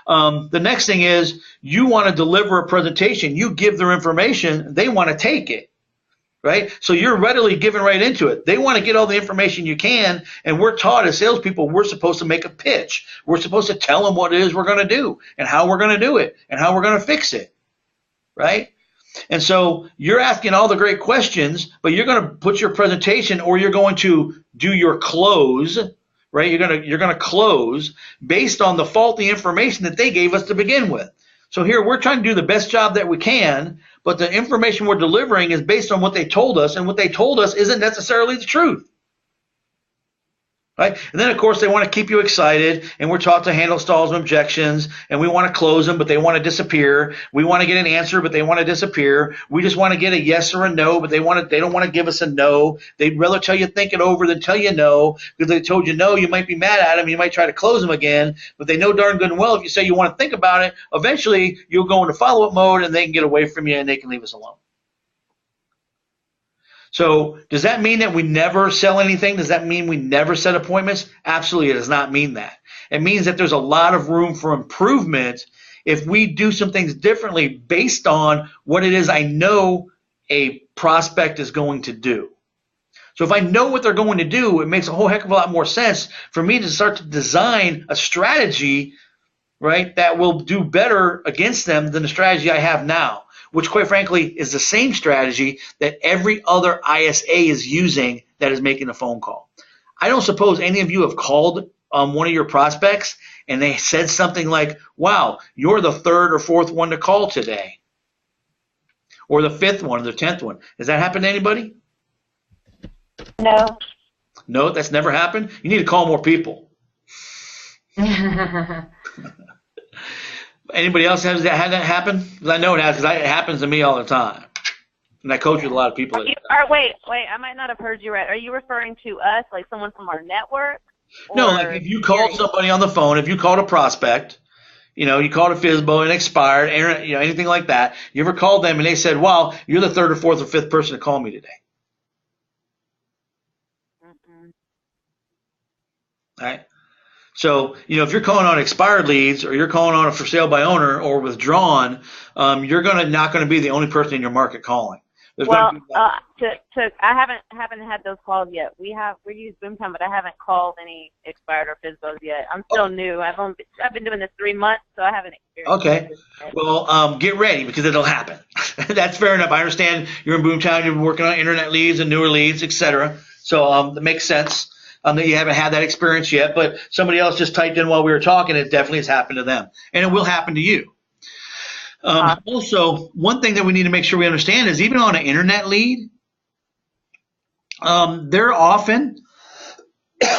[SPEAKER 1] The next thing is you want to deliver a presentation. You give their information. They want to take it, right? So you're readily giving right into it. They want to get all the information you can, and we're taught as salespeople we're supposed to make a pitch. We're supposed to tell them what it is we're going to do and how we're going to do it and how we're going to fix it, right? And so you're asking all the great questions, but you're going to put your presentation, or you're going to do your close, right? You're going to close based on the faulty information that they gave us to begin with. So here we're trying to do the best job that we can, but the information we're delivering is based on what they told us, and what they told us isn't necessarily the truth. Right? And then, of course, they want to keep you excited, and we're taught to handle stalls and objections, and we want to close them, but they want to disappear. We want to get an answer, but they want to disappear. We just want to get a yes or a no, but they don't want to give us a no. They'd rather tell you think it over than tell you no, because they told you no, you might be mad at them, you might try to close them again, but they know darn good and well if you say you want to think about it, eventually you'll go into follow-up mode, and they can get away from you, and they can leave us alone. So does that mean that we never sell anything? Does that mean we never set appointments? Absolutely, it does not mean that. It means that there's a lot of room for improvement if we do some things differently based on what it is I know a prospect is going to do. So if I know what they're going to do, it makes a whole heck of a lot more sense for me to start to design a strategy, right, that will do better against them than the strategy I have now, which quite frankly is the same strategy that every other ISA is using that is making a phone call. I don't suppose any of you have called one of your prospects and they said something like, wow, you're the third or fourth one to call today, or the fifth one or the 10th one. Has that happened to anybody?
[SPEAKER 6] No.
[SPEAKER 1] No, that's never happened? You need to call more people. Anybody else had that happen? Because I know it has, because it happens to me all the time. And I coach with a lot of people.
[SPEAKER 6] Wait, I might not have heard you right. Are you referring to us, like someone from our network?
[SPEAKER 1] No, like if you called somebody on the phone, if you called a prospect, you called a FSBO and expired, anything like that, you ever called them and they said, wow, you're the third or fourth or fifth person to call me today. All right. So, if you're calling on expired leads or you're calling on a for sale by owner or withdrawn, you're not going to be the only person in your market calling.
[SPEAKER 6] I haven't had those calls yet. We use Boomtown, but I haven't called any expired or FSBOs yet. I'm still new. I've been doing this 3 months, so I haven't experienced.
[SPEAKER 1] Okay. Well, get ready because it'll happen. That's fair enough. I understand you're in Boomtown. You're working on internet leads and newer leads, etc. So that makes sense. That you haven't had that experience yet, but somebody else just typed in while we were talking. It definitely has happened to them, and it will happen to you. Also, one thing that we need to make sure we understand is even on an internet lead, they're often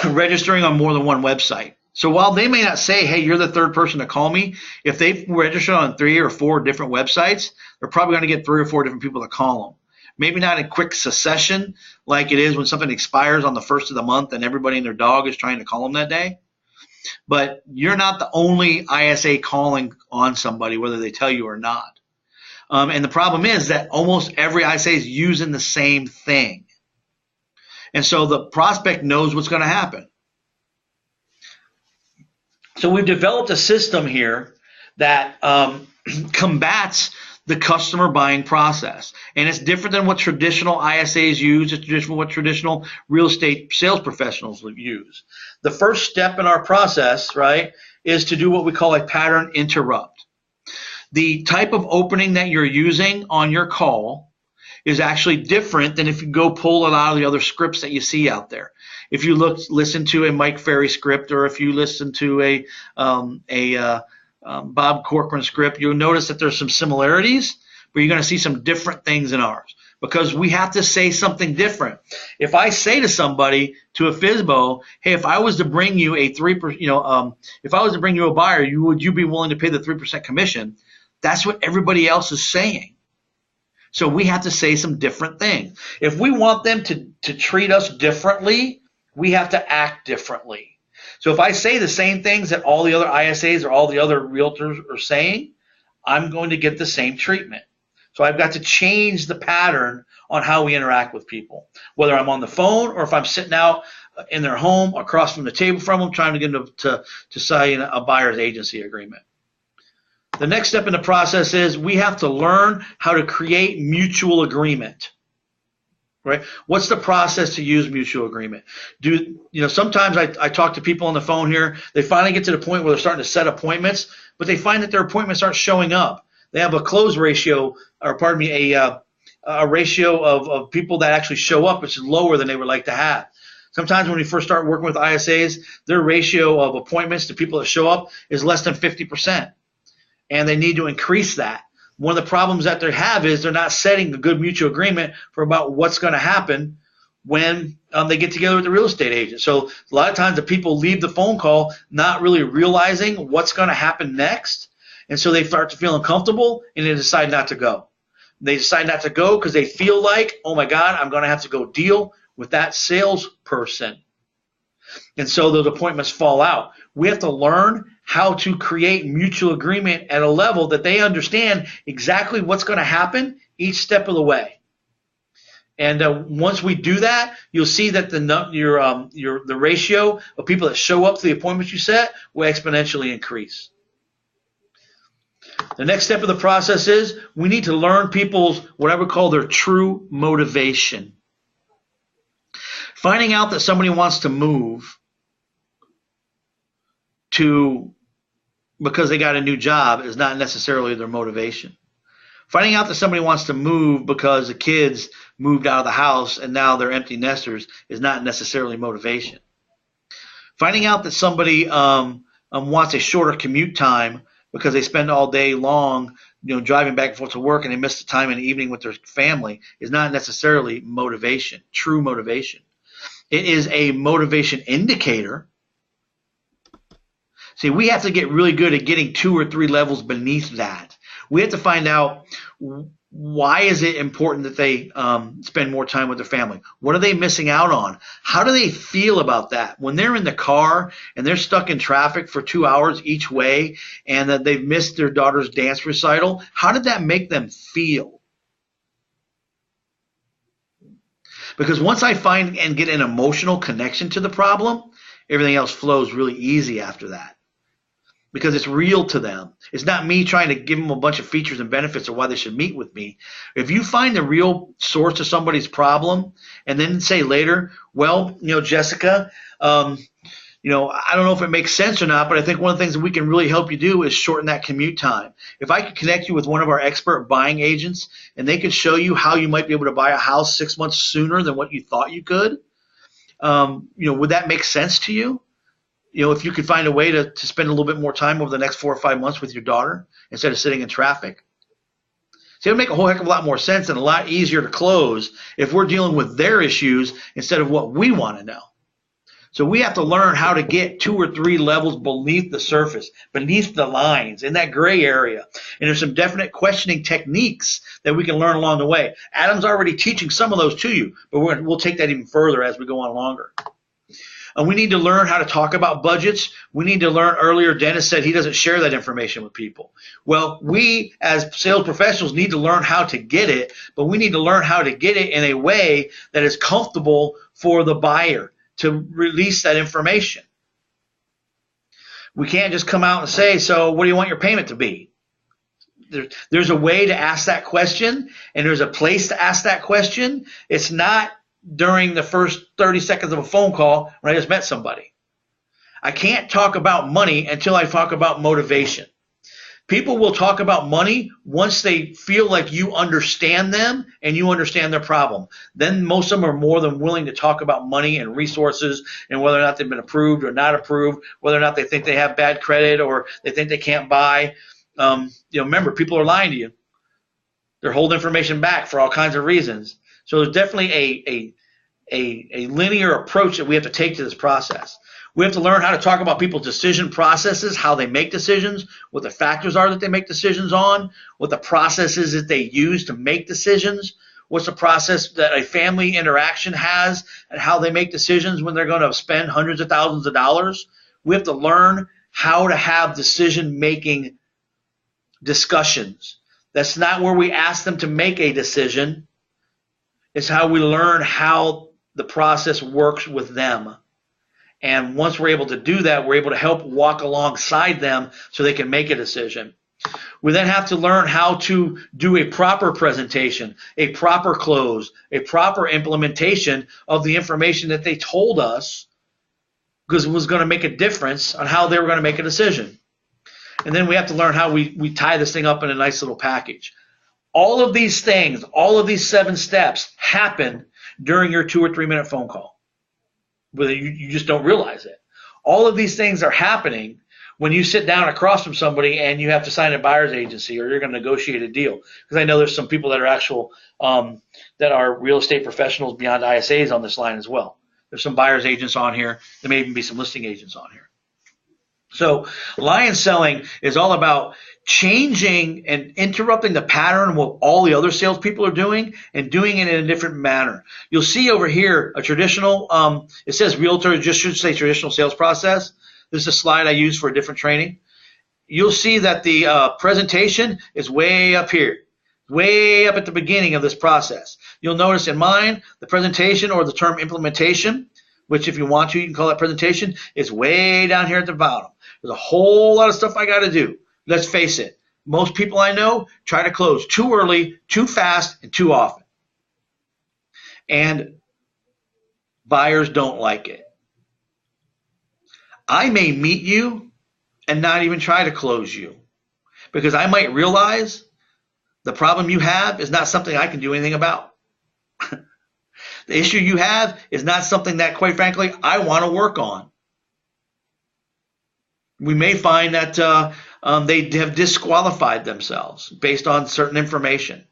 [SPEAKER 1] registering on more than one website. So while they may not say, hey, you're the third person to call me, if they've registered on 3 or 4 different websites, they're probably going to get 3 or 4 different people to call them. Maybe not in quick succession like it is when something expires on the first of the month and everybody and their dog is trying to call them that day. But you're not the only ISA calling on somebody, whether they tell you or not. And the problem is that almost every ISA is using the same thing. And so the prospect knows what's going to happen. So we've developed a system here that combats the customer buying process. And it's different than what traditional ISAs use. It's different than what traditional real estate sales professionals would use. The first step in our process, right, is to do what we call a pattern interrupt. The type of opening that you're using on your call is actually different than if you go pull a lot of the other scripts that you see out there. If you listen to a Mike Ferry script, or if you listen to a Bob Corcoran script, you'll notice that there's some similarities, but you're going to see some different things in ours because we have to say something different. If I say to somebody, to a FSBO, hey, if I was to bring you a 3%, if I was to bring you a buyer, would you be willing to pay the 3% commission? That's what everybody else is saying. So we have to say some different things. If we want them to treat us differently, we have to act differently. So if I say the same things that all the other ISAs or all the other realtors are saying, I'm going to get the same treatment. So I've got to change the pattern on how we interact with people, whether I'm on the phone or if I'm sitting out in their home across from the table from them trying to get them to sign a buyer's agency agreement. The next step in the process is we have to learn how to create mutual agreement. Right? What's the process to use mutual agreement? Sometimes I talk to people on the phone here. They finally get to the point where they're starting to set appointments, but they find that their appointments aren't showing up. They have a close ratio, or pardon me, a ratio of people that actually show up, which is lower than they would like to have. Sometimes when we first start working with ISAs, their ratio of appointments to people that show up is less than 50%, and they need to increase that. One of the problems that they have is they're not setting a good mutual agreement for about what's going to happen when they get together with the real estate agent. So a lot of times the people leave the phone call not really realizing what's going to happen next, and so they start to feel uncomfortable and they decide not to go. They decide not to go because they feel like, oh my God, I'm going to have to go deal with that salesperson. And so those appointments fall out. We have to learn how to create mutual agreement at a level that they understand exactly what's going to happen each step of the way. And once we do that, you'll see that the ratio of people that show up to the appointments you set will exponentially increase. The next step of the process is we need to learn people's what I would call their true motivation. Finding out that somebody wants to move because they got a new job is not necessarily their motivation. Finding out that somebody wants to move because the kids moved out of the house and now they're empty nesters is not necessarily motivation. Finding out that somebody wants a shorter commute time because they spend all day long driving back and forth to work and they miss the time in the evening with their family is not necessarily motivation, true motivation. It is a motivation indicator. See, we have to get really good at getting 2 or 3 levels beneath that. We have to find out Why is it important that they spend more time with their family? What are they missing out on? How do they feel about that? When they're in the car and they're stuck in traffic for 2 hours each way and that they've missed their daughter's dance recital, how did that make them feel? Because once I find and get an emotional connection to the problem, everything else flows really easy after that. Because it's real to them. It's not me trying to give them a bunch of features and benefits of why they should meet with me. If you find the real source of somebody's problem and then say later, well, Jessica, I don't know if it makes sense or not, but I think one of the things that we can really help you do is shorten that commute time. If I could connect you with one of our expert buying agents and they could show you how you might be able to buy a house 6 months sooner than what you thought you could, would that make sense to you? If you could find a way to spend a little bit more time over the next 4 or 5 months with your daughter instead of sitting in traffic. See, it would make a whole heck of a lot more sense and a lot easier to close if we're dealing with their issues instead of what we want to know. So we have to learn how to get 2 or 3 levels beneath the surface, beneath the lines, in that gray area. And there's some definite questioning techniques that we can learn along the way. Adam's already teaching some of those to you, but we'll take that even further as we go on longer. And we need to learn how to talk about budgets. We need to learn earlier, Dennis said he doesn't share that information with people. Well, we as sales professionals need to learn how to get it, but we need to learn how to get it in a way that is comfortable for the buyer to release that information. We can't just come out and say, so what do you want your payment to be? There's a way to ask that question, and there's a place to ask that question. It's not during the first 30 seconds of a phone call when I just met somebody. I can't talk about money until I talk about motivation. People will talk about money once they feel like you understand them and you understand their problem. Then most of them are more than willing to talk about money and resources and whether or not they've been approved or not approved, whether or not they think they have bad credit or they think they can't buy. Remember, people are lying to you. They're holding information back for all kinds of reasons. So there's definitely a linear approach that we have to take to this process. We have to learn how to talk about people's decision processes, how they make decisions, what the factors are that they make decisions on, what the process is that they use to make decisions, what's the process that a family interaction has, and how they make decisions when they're going to spend hundreds of thousands of dollars. We have to learn how to have decision-making discussions. That's not where we ask them to make a decision. It's how we learn how the process works with them. And once we're able to do that, we're able to help walk alongside them so they can make a decision. We then have to learn how to do a proper presentation, a proper close, a proper implementation of the information that they told us because it was going to make a difference on how they were going to make a decision. And then we have to learn how we tie this thing up in a nice little package. All of these things, all of these 7 steps happen during your 2 or 3 minute phone call. Whether you just don't realize it. All of these things are happening when you sit down across from somebody and you have to sign a buyer's agency or you're going to negotiate a deal. Because I know there's some people that are that are real estate professionals beyond ISAs on this line as well. There's some buyer's agents on here. There may even be some listing agents on here. So lion selling is all about changing and interrupting the pattern of what all the other salespeople are doing and doing it in a different manner. You'll see over here a traditional, it says realtor, it just should say traditional sales process. This is a slide I use for a different training. You'll see that the presentation is way up here, way up at the beginning of this process. You'll notice in mine, the presentation or the term implementation, which if you want to, you can call that presentation, is way down here at the bottom. There's a whole lot of stuff I got to do. Let's face it, most people I know try to close too early, too fast, and too often. And buyers don't like it. I may meet you and not even try to close you because I might realize the problem you have is not something I can do anything about. The issue you have is not something that, quite frankly, I want to work on. We may find that they have disqualified themselves based on certain information.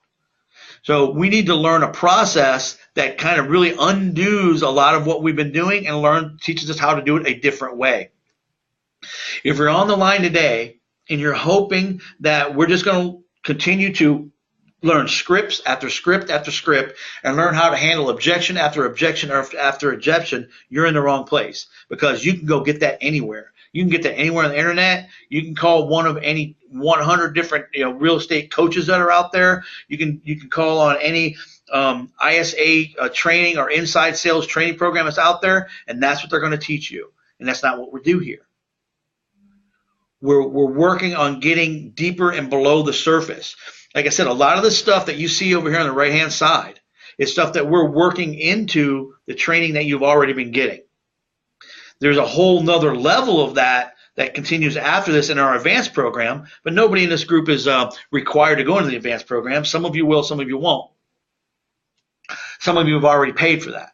[SPEAKER 1] So we need to learn a process that kind of really undoes a lot of what we've been doing and teaches us how to do it a different way. If you're on the line today and you're hoping that we're just going to continue to learn scripts after script after script and learn how to handle objection after objection after objection, you're in the wrong place, because you can go get that anywhere. You can get that anywhere on the internet. You can call one of any 100 different real estate coaches that are out there. You can call on any ISA training or inside sales training program that's out there, and that's what they're going to teach you. And that's not what we do here. We're working on getting deeper and below the surface. Like I said, a lot of the stuff that you see over here on the right-hand side is stuff that we're working into the training that you've already been getting. There's a whole nother level of that continues after this in our advanced program, but nobody in this group is required to go into the advanced program. Some of you will, some of you won't. Some of you have already paid for that.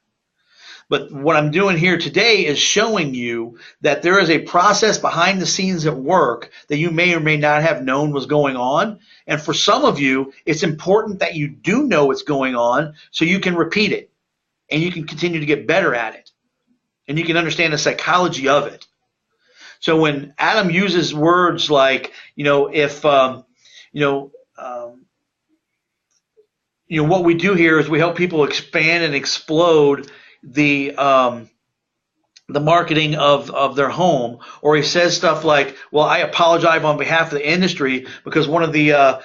[SPEAKER 1] But what I'm doing here today is showing you that there is a process behind the scenes at work that you may or may not have known was going on. And for some of you, it's important that you do know what's going on so you can repeat it and you can continue to get better at it. And you can understand the psychology of it. So when Adam uses words like, what we do here is we help people expand and explode the marketing of their home, or he says stuff like, well, I apologize on behalf of the industry because one of the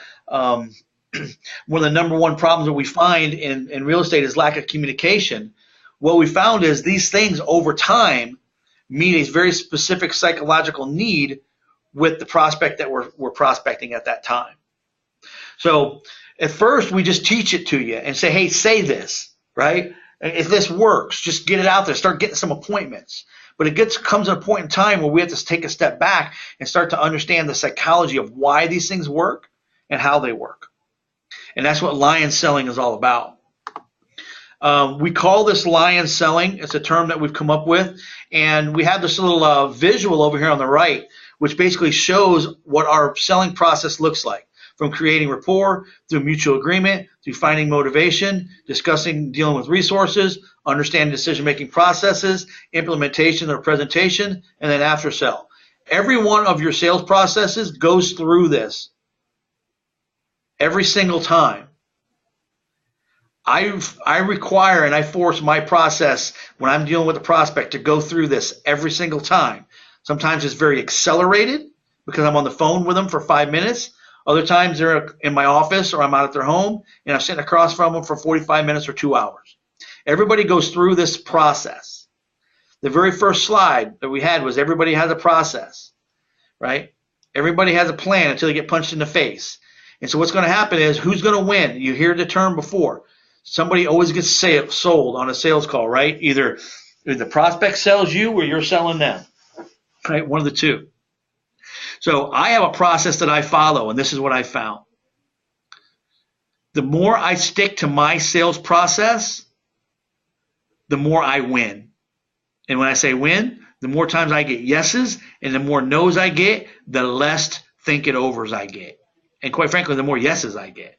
[SPEAKER 1] number one problems that we find in real estate is lack of communication. What we found is these things over time meet a very specific psychological need with the prospect that we're prospecting at that time. So at first we just teach it to you and say, hey, say this, right? If this works, just get it out there, start getting some appointments. But it comes at a point in time where we have to take a step back and start to understand the psychology of why these things work and how they work. And that's what lion selling is all about. We call this lion selling. It's a term that we've come up with. And we have this little visual over here on the right, which basically shows what our selling process looks like. From creating rapport, through mutual agreement, through finding motivation, discussing, dealing with resources, understanding decision-making processes, implementation or presentation, and then after sell. Every one of your sales processes goes through this every single time. I require and I force my process when I'm dealing with a prospect to go through this every single time. Sometimes it's very accelerated because I'm on the phone with them for 5 minutes. Other times they're in my office or I'm out at their home and I'm sitting across from them for 45 minutes or 2 hours. Everybody goes through this process. The very first slide that we had was everybody has a process, right? Everybody has a plan until they get punched in the face. And so what's going to happen is who's going to win? You hear the term before. Somebody always gets sold on a sales call, right? Either the prospect sells you or you're selling them, right? One of the two. So I have a process that I follow, and this is what I found. The more I stick to my sales process, the more I win. And when I say win, the more times I get yeses, and the more no's I get, the less think it overs I get. And quite frankly, the more yeses I get.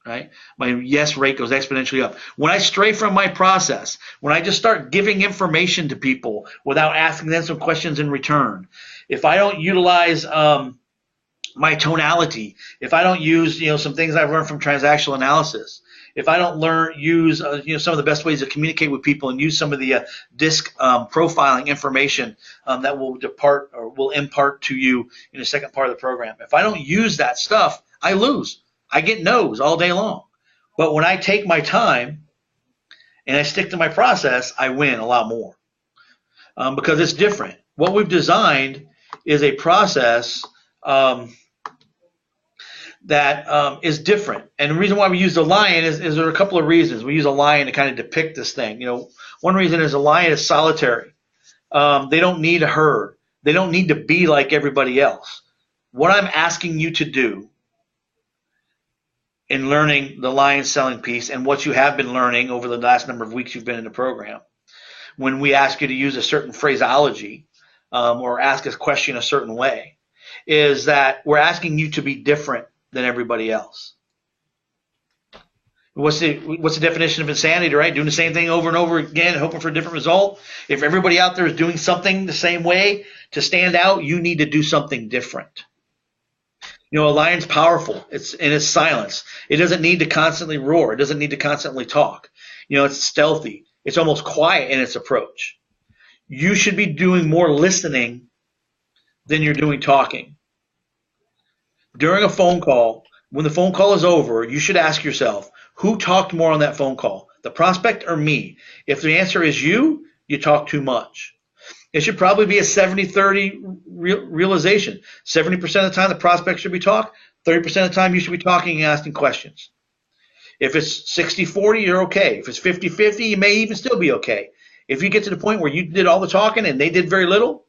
[SPEAKER 1] Right? My yes rate goes exponentially up. When I stray from my process, when I just start giving information to people without asking them some questions in return, if I don't utilize my tonality, if I don't use some things I've learned from transactional analysis, if I don't use some of the best ways to communicate with people and use some of the DISC profiling information that will impart to you in the second part of the program, if I don't use that stuff, I lose. I get no's all day long. But when I take my time and I stick to my process, I win a lot more because it's different. What we've designed is a process that is different. And the reason why we use the lion is there are a couple of reasons. We use a lion to kind of depict this thing. One reason is a lion is solitary. They don't need a herd. They don't need to be like everybody else. What I'm asking you to do in learning the lion selling piece and what you have been learning over the last number of weeks you've been in the program, when we ask you to use a certain phraseology or ask a question a certain way, is that we're asking you to be different than everybody else. What's the definition of insanity, right? Doing the same thing over and over again, hoping for a different result. If everybody out there is doing something the same way, to stand out, you need to do something different. You know, a lion's powerful. It's in its silence. It doesn't need to constantly roar. It doesn't need to constantly talk. You know, it's stealthy. It's almost quiet in its approach. You should be doing more listening than you're doing talking. During a phone call, when the phone call is over, you should ask yourself, who talked more on that phone call, the prospect or me? If the answer is you, you talk too much. It should probably be a 70-30 realization. 70% of the time, the prospect should be talking. 30% of the time, you should be talking and asking questions. If it's 60-40, you're okay. If it's 50-50, you may even still be okay. If you get to the point where you did all the talking and they did very little,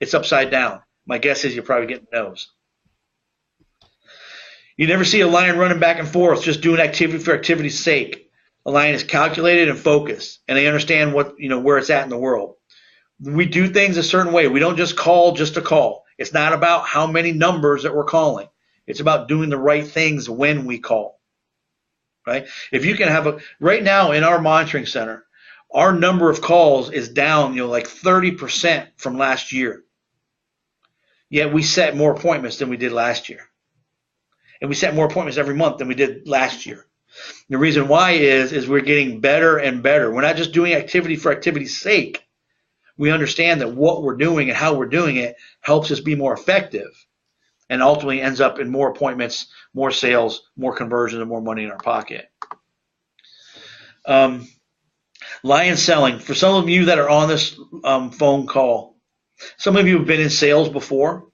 [SPEAKER 1] it's upside down. My guess is you're probably getting no's. You never see a lion running back and forth, just doing activity for activity's sake. A lion is calculated and focused, and they understand what, you know, where it's at in the world. We do things a certain way. We don't just call just to call. It's not about how many numbers that we're calling. It's about doing the right things when we call. Right? If you can have right now in our monitoring center, our number of calls is down, you know, like 30% from last year. Yet we set more appointments than we did last year. And we set more appointments every month than we did last year. The reason why is we're getting better and better. We're not just doing activity for activity's sake. We understand that what we're doing and how we're doing it helps us be more effective and ultimately ends up in more appointments, more sales, more conversions, and more money in our pocket. Lion selling. For some of you that are on this phone call, some of you have been in sales before.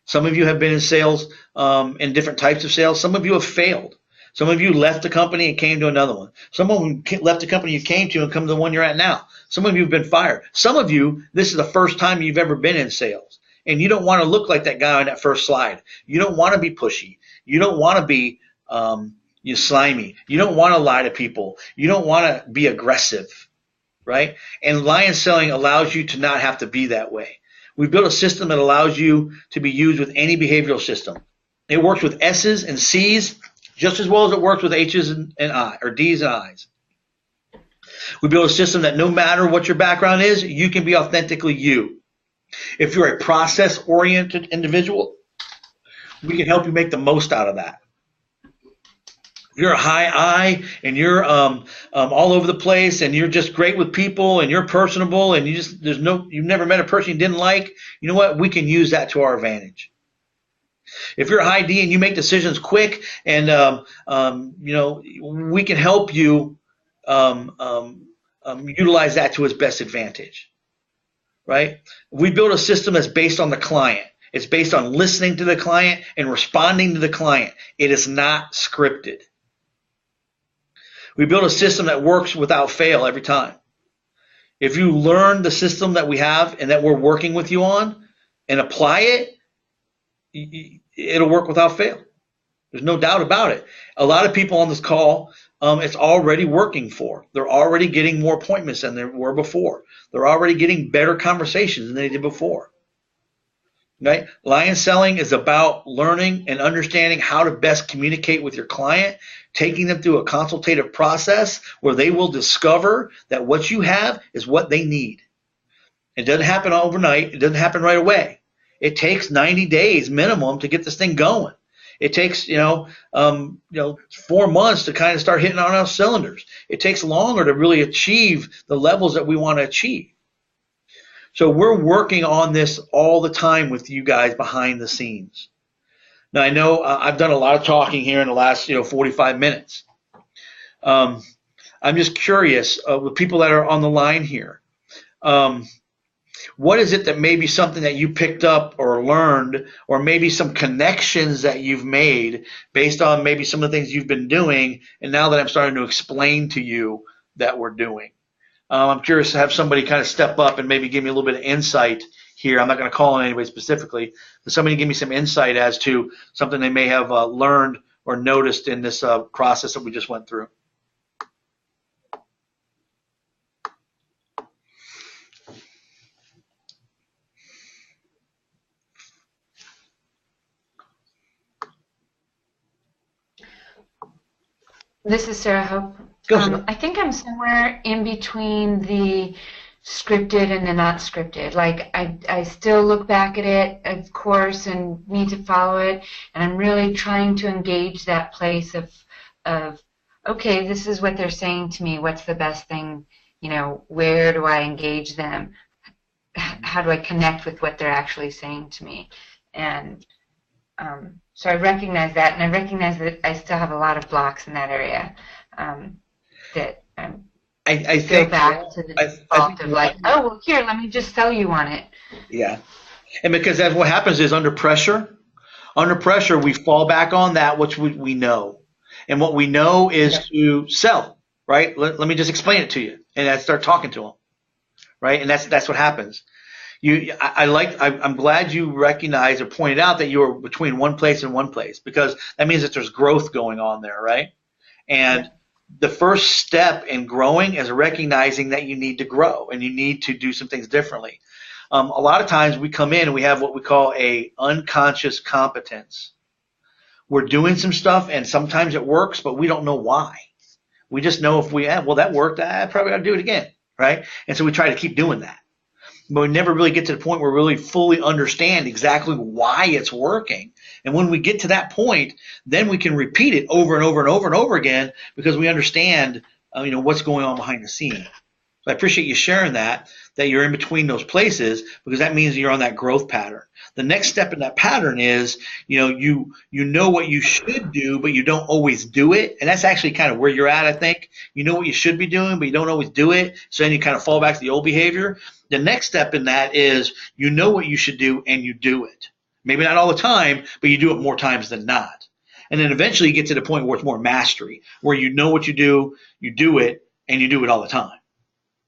[SPEAKER 1] Some of you have been in sales in different types of sales. Some of you have failed. Some of you left the company and came to another one. Some of them left the company you came to and come to the one you're at now. Some of you have been fired. Some of you, this is the first time you've ever been in sales. And you don't want to look like that guy on that first slide. You don't want to be pushy. You don't want to be slimy. You don't want to lie to people. You don't want to be aggressive, right? And lion selling allows you to not have to be that way. We've built a system that allows you to be used with any behavioral system. It works with S's and C's just as well as it works with H's and I, or D's and I's. We build a system that no matter what your background is, you can be authentically you. If you're a process-oriented individual, we can help you make the most out of that. If you're a high I and you're all over the place and you're just great with people and you're personable and you've never met a person you didn't like, you know what? We can use that to our advantage. If you're a high D and you make decisions quick and we can help you utilize that to its best advantage, right? We build a system that's based on the client. It's based on listening to the client and responding to the client. It is not scripted. We build a system that works without fail every time. If you learn the system that we have and that we're working with you on and apply it, it'll work without fail. There's no doubt about it. A lot of people on this call, it's already working for. They're already getting more appointments than they were before. They're already getting better conversations than they did before. Right? Lion selling is about learning and understanding how to best communicate with your client, taking them through a consultative process where they will discover that what you have is what they need. It doesn't happen overnight. It doesn't happen right away. It takes 90 days minimum to get this thing going. It takes 4 months to kind of start hitting on our cylinders. It takes longer to really achieve the levels that we want to achieve. So we're working on this all the time with you guys behind the scenes. Now I know I've done a lot of talking here in the last 45 minutes. I'm just curious with people that are on the line here. What is it that maybe something that you picked up or learned, or maybe some connections that you've made based on maybe some of the things you've been doing, and now that I'm starting to explain to you that we're doing? I'm curious to have somebody kind of step up and maybe give me a little bit of insight here. I'm not going to call on anybody specifically, but somebody give me some insight as to something they may have learned or noticed in this process that we just went through.
[SPEAKER 3] This is Sarah Hope. I think I'm somewhere in between the scripted and the not scripted. Like I still look back at it, of course, and need to follow it, and I'm really trying to engage that place of okay, this is what they're saying to me. What's the best thing? Where do I engage them? How do I connect with what they're actually saying to me? And so I recognize that, and I recognize that I still have a lot of blocks in that area that
[SPEAKER 1] I
[SPEAKER 3] go
[SPEAKER 1] think
[SPEAKER 3] back to the default of like, oh, well, here, let me just sell you on it.
[SPEAKER 1] Yeah. And because that's what happens is under pressure, we fall back on that which we know. And what we know is to sell, right? Let me just explain it to you. And I start talking to them, right? And that's what happens. I'm glad you recognized or pointed out that you were between one place and one place, because that means that there's growth going on there, right? And the first step in growing is recognizing that you need to grow and you need to do some things differently. A lot of times we come in and we have what we call a unconscious competence. We're doing some stuff and sometimes it works, but we don't know why. We just know if that worked, I probably ought to do it again, right? And so we try to keep doing that. But we never really get to the point where we really fully understand exactly why it's working. And when we get to that point, then we can repeat it over and over and over and over again because we understand what's going on behind the scenes. So I appreciate you sharing that you're in between those places, because that means you're on that growth pattern. The next step in that pattern is, you know what you should do, but you don't always do it. And that's actually kind of where you're at, I think. You know what you should be doing, but you don't always do it. So then you kind of fall back to the old behavior. The next step in that is you know what you should do and you do it. Maybe not all the time, but you do it more times than not. And then eventually you get to the point where it's more mastery, where you know what you do it, and you do it all the time.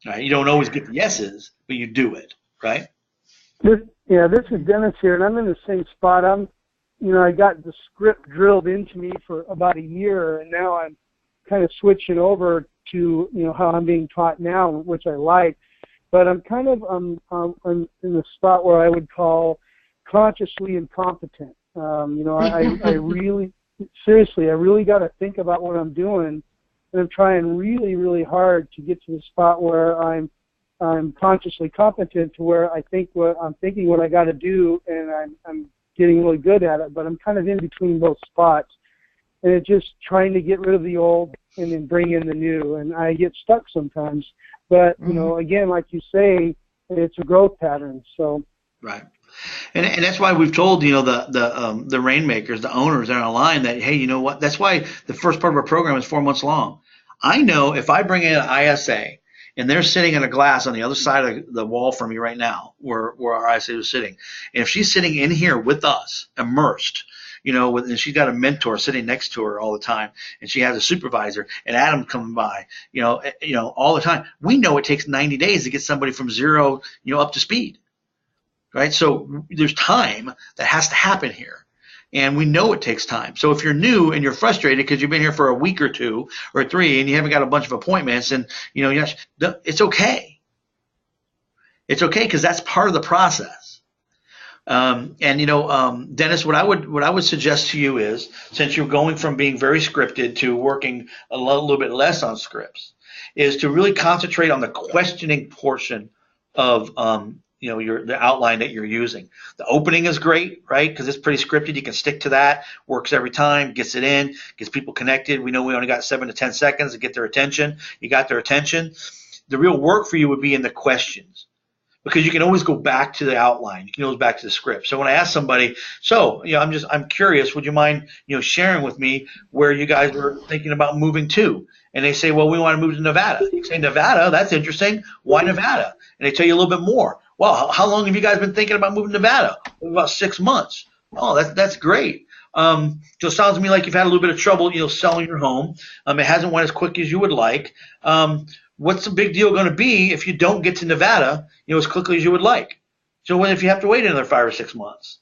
[SPEAKER 1] Right? You don't always get the yeses, but you do it, right?
[SPEAKER 5] This is Dennis here, and I'm in the same spot. I got the script drilled into me for about a year, and now I'm kind of switching over to, how I'm being taught now, which I like. But I'm kind of I'm in the spot where I would call consciously incompetent. I really, seriously, I really got to think about what I'm doing. And I'm trying really, really hard to get to the spot where I'm consciously competent, to where I'm thinking what I got to do, and I'm getting really good at it. But I'm kind of in between both spots, and it's just trying to get rid of the old and then bring in the new. And I get stuck sometimes. But again, like you say, it's a growth pattern. So
[SPEAKER 1] right. And that's why we've told, the rainmakers, the owners that are online that, hey, you know what? That's why the first part of our program is 4 months long. I know if I bring in an ISA and they're sitting in a glass on the other side of the wall from me right now, where our ISA is sitting, and if she's sitting in here with us, immersed, and she's got a mentor sitting next to her all the time, and she has a supervisor, and Adam coming by, all the time, we know it takes 90 days to get somebody from zero, up to speed. Right? So there's time that has to happen here. And we know it takes time. So if you're new and you're frustrated because you've been here for a week or 2 or 3 and you haven't got a bunch of appointments, and it's okay. It's okay, because that's part of the process. Dennis, what I would suggest to you is, since you're going from being very scripted to working a little bit less on scripts, is to really concentrate on the questioning portion of the outline that you're using. The opening is great, right? Because it's pretty scripted. You can stick to that. Works every time. Gets it in. Gets people connected. We know we only got 7 to 10 seconds to get their attention. You got their attention. The real work for you would be in the questions, because you can always go back to the outline. You can always go back to the script. So when I ask somebody, I'm curious, would you mind, sharing with me where you guys were thinking about moving to? And they say, well, we want to move to Nevada. You say, Nevada? That's interesting. Why Nevada? And they tell you a little bit more. Well, how long have you guys been thinking about moving to Nevada? About 6 months. Oh, that's great. So it sounds to me like you've had a little bit of trouble, selling your home. It hasn't went as quick as you would like. What's the big deal going to be if you don't get to Nevada, as quickly as you would like? So what if you have to wait another 5 or 6 months?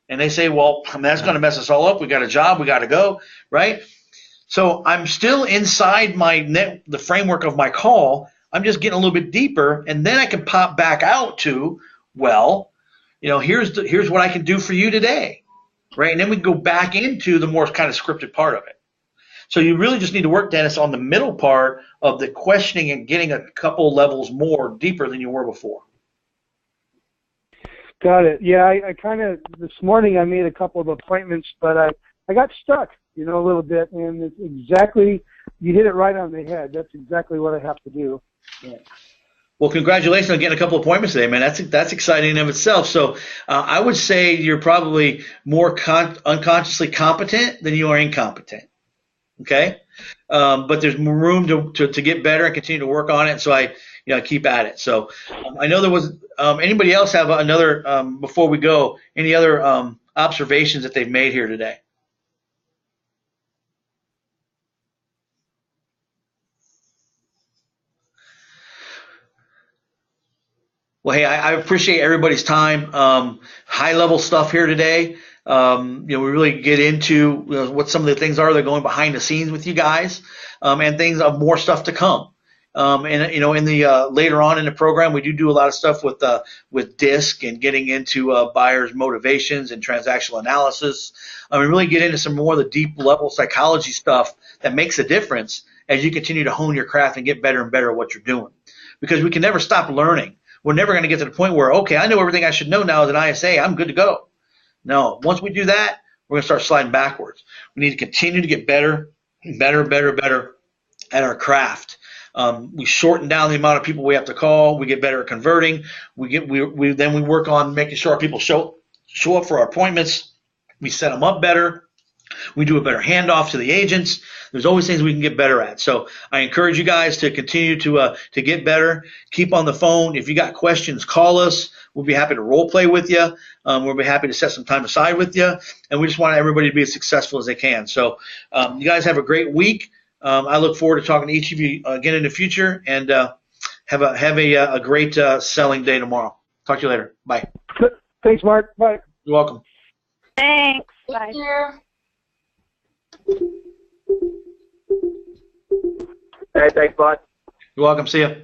[SPEAKER 1] And they say, well, that's going to mess us all up. We got a job. We got to go, right? So I'm still inside the framework of my call. I'm just getting a little bit deeper, and then I can pop back out to, well, here's what I can do for you today, right? And then we go back into the more kind of scripted part of it. So you really just need to work, Dennis, on the middle part of the questioning and getting a couple levels more deeper than you were before.
[SPEAKER 5] Got it. Yeah, I kind of, this morning I made a couple of appointments, but I got stuck, a little bit, and it's exactly, you hit it right on the head. That's exactly what I have to do.
[SPEAKER 1] Yeah. Well, congratulations on getting a couple appointments today, man. That's exciting in of itself. So I would say you're probably more unconsciously competent than you are incompetent. Okay, but there's more room to get better and continue to work on it. So I keep at it. So I know there was anybody else have another before we go? Any other observations that they've made here today? Well, hey, I appreciate everybody's time. High level stuff here today. We really get into what some of the things are that are going behind the scenes with you guys, and things of more stuff to come. And in the later on in the program, we do a lot of stuff with DISC and getting into buyers' motivations and transactional analysis. We really get into some more of the deep level psychology stuff that makes a difference as you continue to hone your craft and get better and better at what you're doing. Because we can never stop learning. We're never going to get to the point where, okay, I know everything I should know now as an ISA. I'm good to go. No, once we do that, we're going to start sliding backwards. We need to continue to get better at our craft. We shorten down the amount of people we have to call. We get better at converting. Then we work on making sure our people show up for our appointments. We set them up better. We do a better handoff to the agents. There's always things we can get better at. So I encourage you guys to continue to get better. Keep on the phone. If you got questions, call us. We'll be happy to role play with you. We'll be happy to set some time aside with you. And we just want everybody to be as successful as they can. So you guys have a great week. I look forward to talking to each of you again in the future. And have a great selling day tomorrow. Talk to you later. Bye.
[SPEAKER 5] Thanks, Mark. Bye.
[SPEAKER 1] You're welcome.
[SPEAKER 6] Thanks. Bye.
[SPEAKER 3] Thank you.
[SPEAKER 4] Hey, thanks, bud.
[SPEAKER 1] You're welcome. See ya.